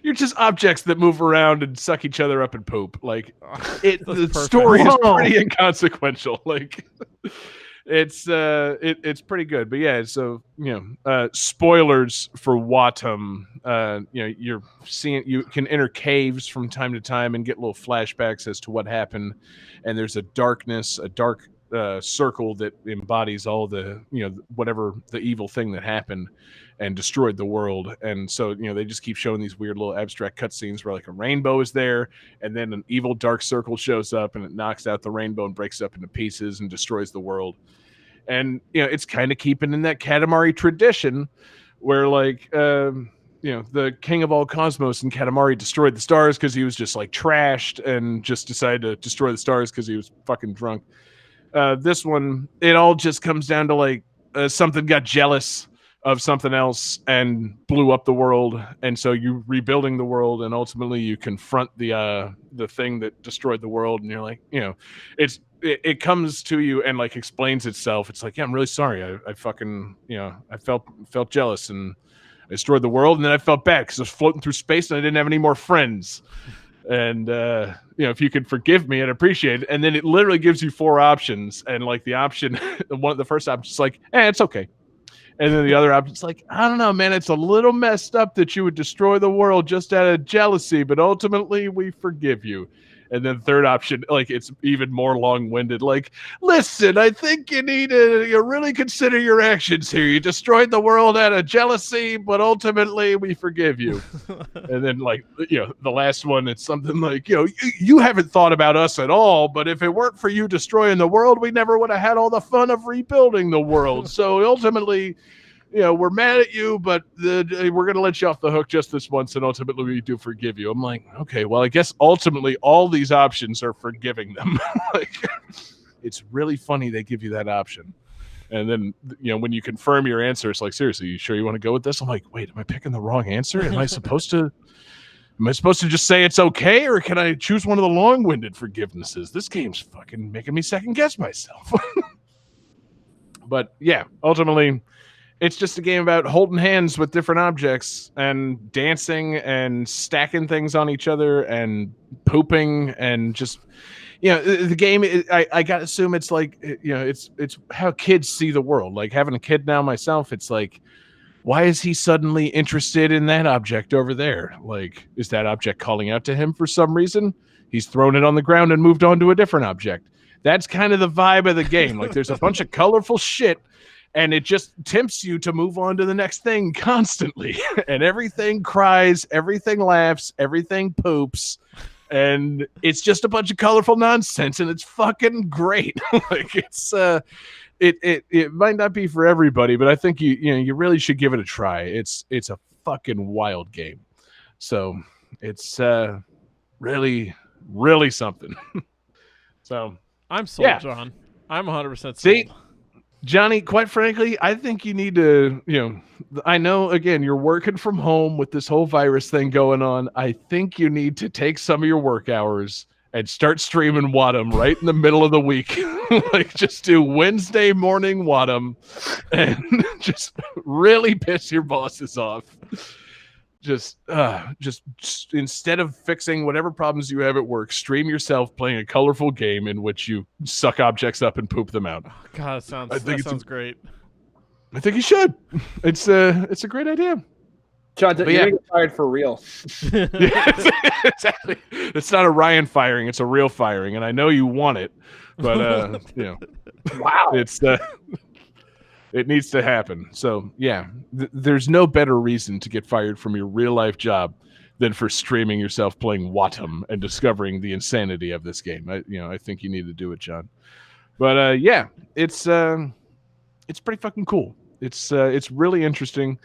You're just objects that move around and suck each other up and poop. Like the perfect. story is Whoa. pretty inconsequential. Like it's pretty good. But yeah, so spoilers for Watum. You can enter caves from time to time and get little flashbacks as to what happened. And there's a dark circle that embodies all the whatever the evil thing that happened and destroyed the world. And so they just keep showing these weird little abstract cutscenes where like a rainbow is there, and then an evil dark circle shows up and it knocks out the rainbow and breaks it up into pieces and destroys the world. And it's kind of keeping in that Katamari tradition where like the king of all cosmos in Katamari destroyed the stars because he was just like trashed and just decided to destroy the stars because he was fucking drunk. This one, it all just comes down to like something got jealous of something else and blew up the world, and so you rebuilding the world, and ultimately you confront the thing that destroyed the world, and you're like, it comes to you and like explains itself. It's like, yeah, I'm really sorry. I fucking I felt jealous and I destroyed the world, and then I felt bad because I was floating through space and I didn't have any more friends. And if you could forgive me, I'd appreciate it. And then it literally gives you 4 options, and like the option, the first option is like, it's okay. And then the other option's like, I don't know, man, it's a little messed up that you would destroy the world just out of jealousy, but ultimately we forgive you. And then the third option, like, it's even more long-winded. Like, listen, I think you need to really consider your actions here. You destroyed the world out of jealousy, but ultimately we forgive you. And then, like, the last one, it's something like, you haven't thought about us at all, but if it weren't for you destroying the world, we never would have had all the fun of rebuilding the world. So ultimately, we're mad at you, but we're going to let you off the hook just this once, and ultimately we do forgive you. I'm like, okay, well, I guess ultimately all these options are forgiving them. Like, it's really funny they give you that option. And then, when you confirm your answer, it's like, seriously, you sure you want to go with this? I'm like, wait, am I picking the wrong answer? Am I supposed to just say it's okay, or can I choose one of the long-winded forgivenesses? This game's fucking making me second guess myself. But yeah, ultimately, it's just a game about holding hands with different objects and dancing and stacking things on each other and pooping and just, the game. I gotta assume it's like, it's how kids see the world. Like, having a kid now myself, it's like, why is he suddenly interested in that object over there? Like, is that object calling out to him for some reason? He's thrown it on the ground and moved on to a different object. That's kind of the vibe of the game. Like, there's a bunch of colorful shit, and it just tempts you to move on to the next thing constantly. And everything cries, everything laughs, everything poops. and it's just a bunch of colorful nonsense, and it's fucking great. Like it's it might not be for everybody, but I think you really should give it a try. It's a fucking wild game. So it's really something. So I'm sold, Yeah. John. I'm 100% sold. See? Johnny, quite frankly, I think you need to, I know, again, you're working from home with this whole virus thing going on. I think you need to take some of your work hours and start streaming Wadham right in the middle of the week. Like, just do Wednesday morning Wadham and just really piss your bosses off. Just instead of fixing whatever problems you have at work, stream yourself playing a colorful game in which you suck objects up and poop them out. God, I think that it's sounds great. I think you should. It's a great idea. John, But you're yeah. gonna get fired for real. Yeah, exactly. It's not a Ryan firing; it's a real firing, and I know you want it, but Wow. it's it needs to happen. So yeah, there's no better reason to get fired from your real life job than for streaming yourself playing Wadham and discovering the insanity of this game. I think you need to do it, John. But yeah, it's pretty fucking cool. It's really interesting.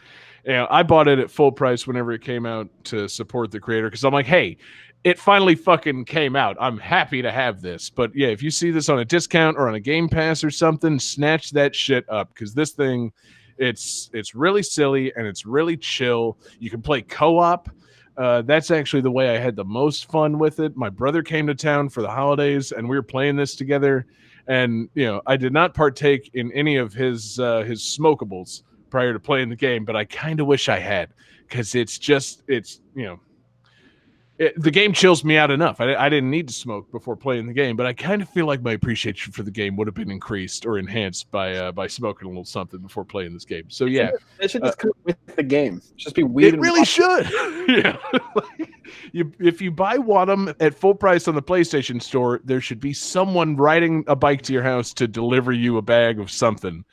I bought it at full price whenever it came out to support the creator because I'm like, hey, it finally fucking came out. I'm happy to have this. But yeah, if you see this on a discount or on a Game Pass or something, snatch that shit up because this thing, it's really silly and it's really chill. You can play co-op. That's actually the way I had the most fun with it. My brother came to town for the holidays and we were playing this together. And I did not partake in any of his smokables prior to playing the game, but I kind of wish I had because the game chills me out enough. I didn't need to smoke before playing the game, but I kind of feel like my appreciation for the game would have been increased or enhanced by smoking a little something before playing this game. So yeah, It should just come with the game. Just be weed. it really should. Yeah. If you buy Wadham at full price on the PlayStation Store, there should be someone riding a bike to your house to deliver you a bag of something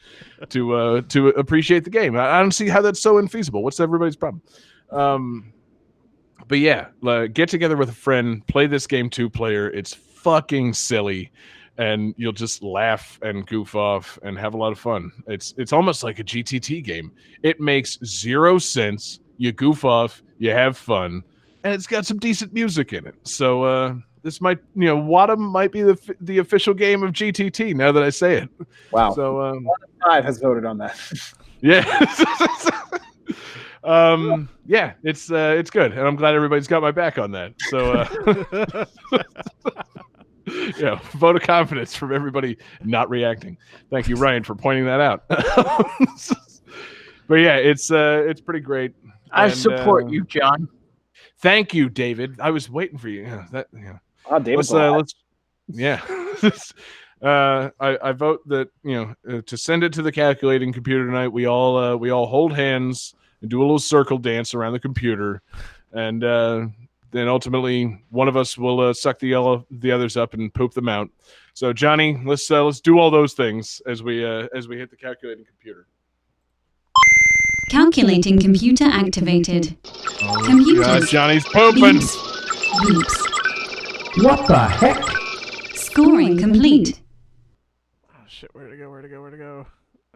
to appreciate the game. I don't see how that's so infeasible. What's everybody's problem? But yeah, get together with a friend, play this game 2-player. It's fucking silly, and you'll just laugh and goof off and have a lot of fun. It's almost like a GTT game. It makes zero sense. You goof off, you have fun, and it's got some decent music in it. So this might, Wadham might be the official game of GTT. Now that I say it, Wow. so 5 has voted on that. yeah. Yeah, it's good, and I'm glad everybody's got my back on that. So yeah, vote of confidence from everybody not reacting. Thank you, Ryan, for pointing that out. But yeah, it's pretty great. I And, support you, John. Thank you, David. I was waiting for you. Oh, David's Let's I vote that to send it to the calculating computer tonight. We all hold hands and do a little circle dance around the computer, and then ultimately one of us will suck the others up and poop them out. So Johnny, let's do all those things as we hit the calculating computer. Calculating computer activated. Computers. God, Johnny's pooping. Beeps. Beeps. What the heck? Scoring complete. Oh, shit, where'd it go?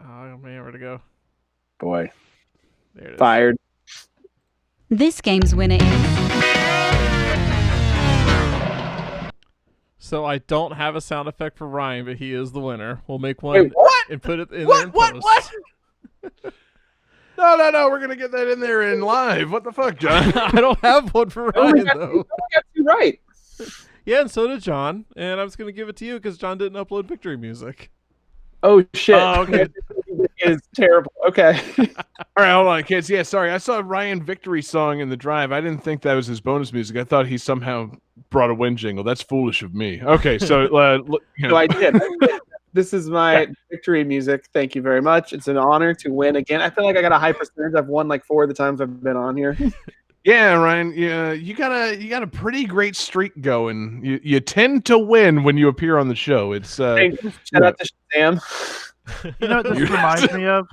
Oh, man, where'd it go? Boy, There it is. fired. This game's winner is... So I don't have a sound effect for Ryan, but he is the winner. We'll make one Wait, what? and put it in there in post. No, we're gonna get that in there in live. What the fuck, John? I don't have one for Oh, we Ryan, got though. you right. Yeah, and so did John. And I was going to give it to you because John didn't upload victory music. Oh shit. Oh, okay. It's terrible. Okay. All right, hold on, kids. Yeah, sorry. I saw Ryan Victory song in the drive. I didn't think that was his bonus music. I thought he somehow brought a wind jingle. That's foolish of me. Okay, so So I did. This is my victory music. Thank you very much. It's an honor to win again. I feel like I got a high percentage. I've won like 4 of the times I've been on here. yeah, Ryan. Yeah, you got a pretty great streak going. You tend to win when you appear on the show. It's Thank you. Shout out to Shazam. You know what this reminds me of?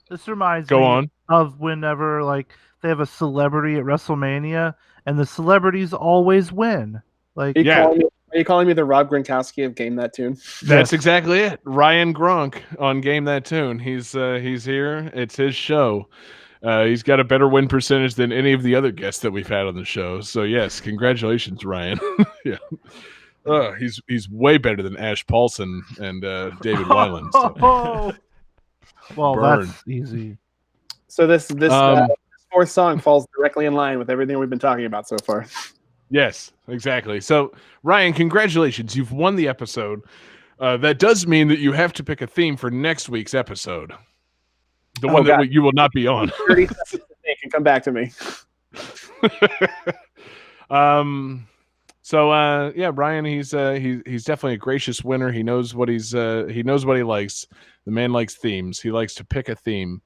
This reminds Go me on. of whenever like they have a celebrity at WrestleMania and the celebrities always win. Like, Are you calling me the Rob Gronkowski of Game That Tune? That's yes. exactly it. Ryan Gronk on Game That Tune. He's here. It's his show. He's got a better win percentage than any of the other guests that we've had on the show. So yes, congratulations, Ryan. Yeah. He's way better than Ash Paulson and David Weiland. So. Well, Burn. that's easy. So this fourth song falls directly in line with everything we've been talking about so far. Yes, exactly. So Ryan, congratulations. You've won the episode. That does mean that you have to pick a theme for next week's episode. The one that you will not be on. 30 seconds to think and come back to me. So yeah, Ryan, he's definitely a gracious winner. He knows what he likes. The man likes themes. He likes to pick a theme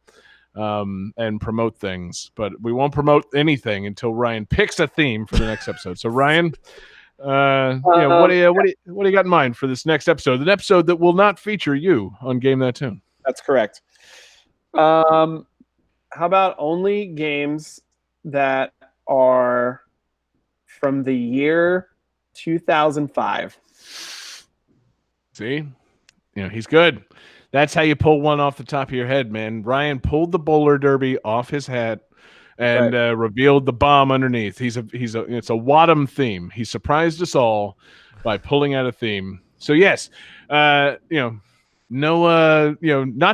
and promote things. But we won't promote anything until Ryan picks a theme for the next episode. So Ryan, what do you got in mind for this next episode? An episode that will not feature you on Game That Tune. That's correct. How about only games that are from the year 2005? See, he's good. That's how you pull one off the top of your head, man. Ryan pulled the bowler derby off his hat and revealed the bomb underneath. It's a Wadham theme. He surprised us all by pulling out a theme. So yes, not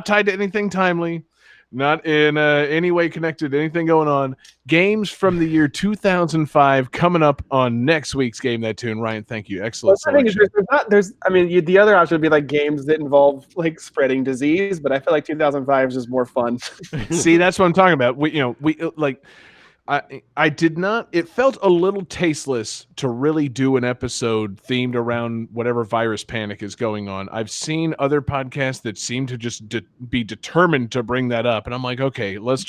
tied to anything timely, not in any way connected to anything going on. Games from the year 2005 coming up on next week's Game That Tune. Ryan, thank you. Excellent selection. The other option would be like games that involve like spreading disease, but I feel like 2005 is just more fun. See, that's what I'm talking about. I did not. It felt a little tasteless to really do an episode themed around whatever virus panic is going on. I've seen other podcasts that seem to just be determined to bring that up, and I'm like, okay, let's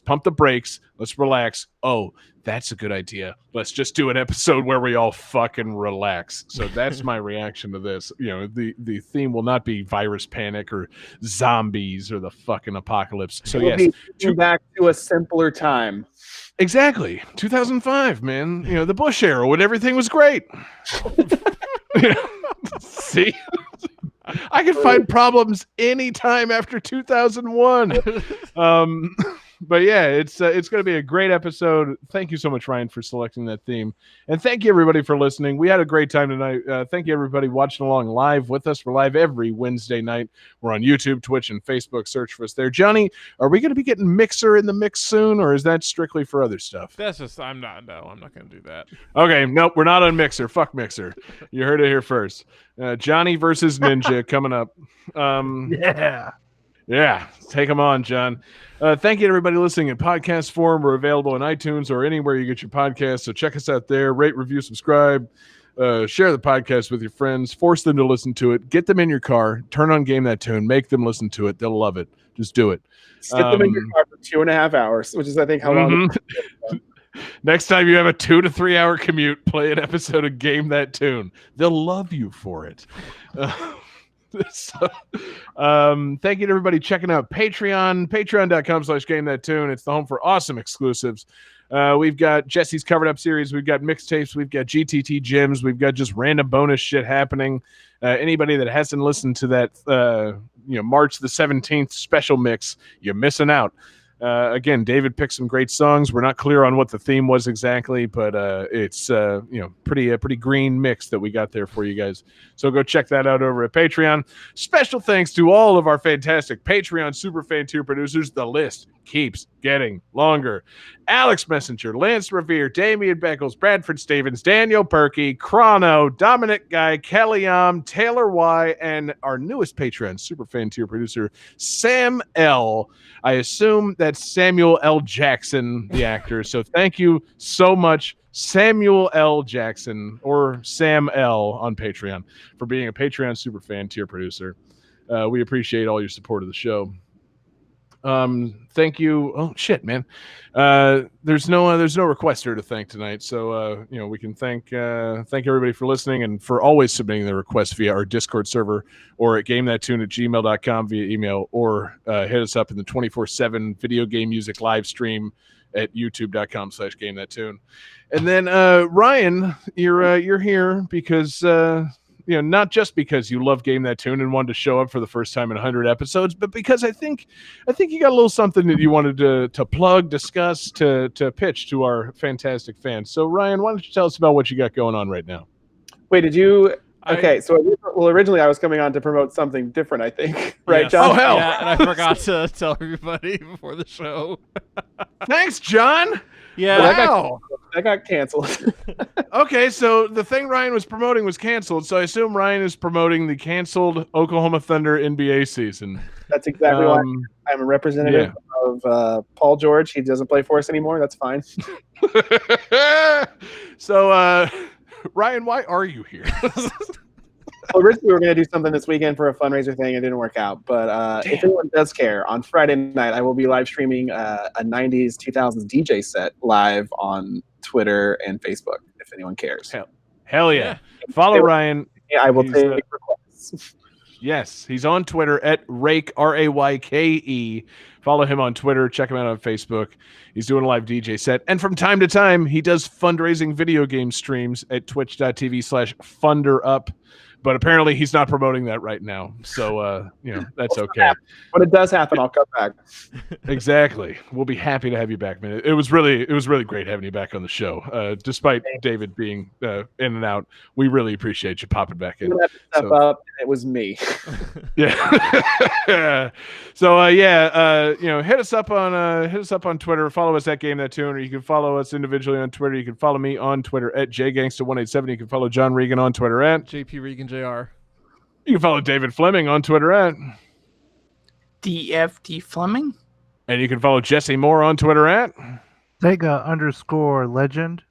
pump the brakes, let's relax. Oh, that's a good idea. Let's just do an episode where we all fucking relax. So that's my reaction to this. The theme will not be virus panic or zombies or the fucking apocalypse. So yes, back to a simpler time. Exactly. 2005, man. The Bush era when everything was great. See? I can find problems anytime after 2001. But yeah, it's going to be a great episode. Thank you so much, Ryan, for selecting that theme. And thank you, everybody, for listening. We had a great time tonight. Thank you, everybody, watching along live with us. We're live every Wednesday night. We're on YouTube, Twitch, and Facebook. Search for us there. Johnny, are we going to be getting Mixer in the mix soon, or is that strictly for other stuff? That's just, I'm not going to do that. Okay, nope, we're not on Mixer. Fuck Mixer. You heard it here first. Johnny versus Ninja coming up. Yeah, take them on, John. Thank you to everybody listening in podcast form. We're available in iTunes or anywhere you get your podcasts. So check us out there. Rate, review, subscribe. Share the podcast with your friends. Force them to listen to it. Get them in your car. Turn on Game That Tune. Make them listen to it. They'll love it. Just do it. Sit them in your car for 2.5 hours, which is, I think, how long. Next time you have a 2 to 3 hour commute, play an episode of Game That Tune. They'll love you for it. So, thank you to everybody checking out Patreon, patreon.com/GameThatTune. It's the home for awesome exclusives. We've got Jesse's Covered Up series. We've got mixtapes. We've got GTT gems. We've got just random bonus shit happening. Anybody that hasn't listened to that, March the 17th special mix, you're missing out. Again, David picked some great songs. We're not clear on what the theme was exactly, but it's pretty green mix that we got there for you guys. So go check that out over at Patreon. Special thanks to all of our fantastic Patreon superfan tier producers. The list keeps getting longer. Alex Messenger, Lance Revere, Damian Beckles, Bradford Stevens, Daniel Perky, Chrono, Dominic Guy, Kellyam, Taylor Y, and our newest Patreon superfan tier producer, Sam L. I assume that's Samuel L. Jackson, the actor. So thank you so much, Samuel L. Jackson, or Sam L. on Patreon, for being a Patreon superfan tier producer. We appreciate all your support of the show. Thank you. Oh shit, man. There's no requester to thank tonight. So, we can thank everybody for listening and for always submitting their requests via our Discord server or at gamethattune@gmail.com via email, or hit us up in the 24/7 video game music live stream at youtube.com/GameThatTune. And then Ryan, you're here because not just because you love Game That Tune and wanted to show up for the first time in 100 episodes, but because I think you got a little something that you wanted to plug, discuss, to pitch to our fantastic fans. So Ryan, why don't you tell us about what you got going on right now? Wait, did you? Okay, so originally I was coming on to promote something different, I think. Right, Yes. John? Oh, hell. Yeah, and I forgot to tell everybody before the show. Thanks, John. Yeah. Wow. That got canceled. Okay, so the thing Ryan was promoting was canceled, so I assume Ryan is promoting the canceled Oklahoma Thunder NBA season. That's exactly why I'm a representative of Paul George. He doesn't play for us anymore. That's fine. So, Ryan, why are you here? Well, originally we were going to do something this weekend for a fundraiser thing. It didn't work out. But if anyone does care, on Friday night, I will be live streaming a 90s, 2000s DJ set live on Twitter and Facebook, if anyone cares. Hell yeah. Follow Ryan. Yeah, I will He's, take requests. Yes, he's on Twitter at Rake, Rayke. Follow him on Twitter. Check him out on Facebook. He's doing a live DJ set. And from time to time, he does fundraising video game streams at twitch.tv/funderup. But apparently he's not promoting that right now. So, that's okay. When it does happen, I'll come back. Exactly. We'll be happy to have you back, man. It was really great having you back on the show. Despite David being in and out, we really appreciate you popping back in. Step up, it was me. Yeah. So hit us up on Twitter. Follow us at Game That Tune, or you can follow us individually on Twitter. You can follow me on Twitter at JGangsta187. You can follow John Regan on Twitter at JP Regan Jr. You can follow David Fleming on Twitter at DFT Fleming. And you can follow Jesse Moore on Twitter at Sega_legend.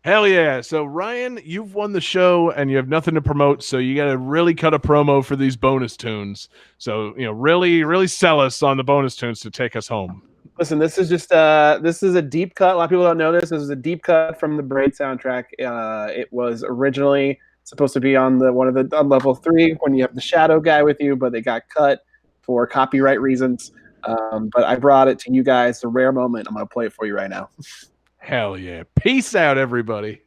Hell yeah. So Ryan, you've won the show and you have nothing to promote, so you got to really cut a promo for these bonus tunes. So, really, really sell us on the bonus tunes to take us home. Listen, this is just this is a deep cut. A lot of people don't know this. This is a deep cut from the Braid soundtrack. It was originally supposed to be on level 3 when you have the shadow guy with you, but they got cut for copyright reasons. But I brought it to you guys. It's a rare moment. I'm going to play it for you right now. Hell yeah. Peace out, everybody.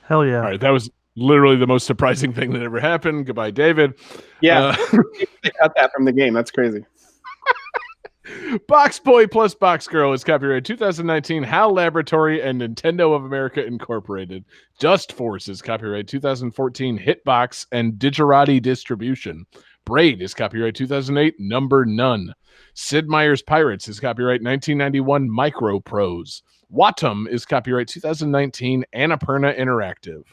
Hell yeah. All right, that was literally the most surprising thing that ever happened. Goodbye, David. Yeah, they cut that from the game. That's crazy. Box Boy plus Box Girl is copyright 2019 HAL Laboratory and Nintendo of America Incorporated. Dust Force is copyright 2014 Hitbox and Digerati Distribution. Braid is copyright 2008 Number None. Sid Meier's Pirates is copyright 1991 Micro Prose. Watum is copyright 2019 Annapurna Interactive.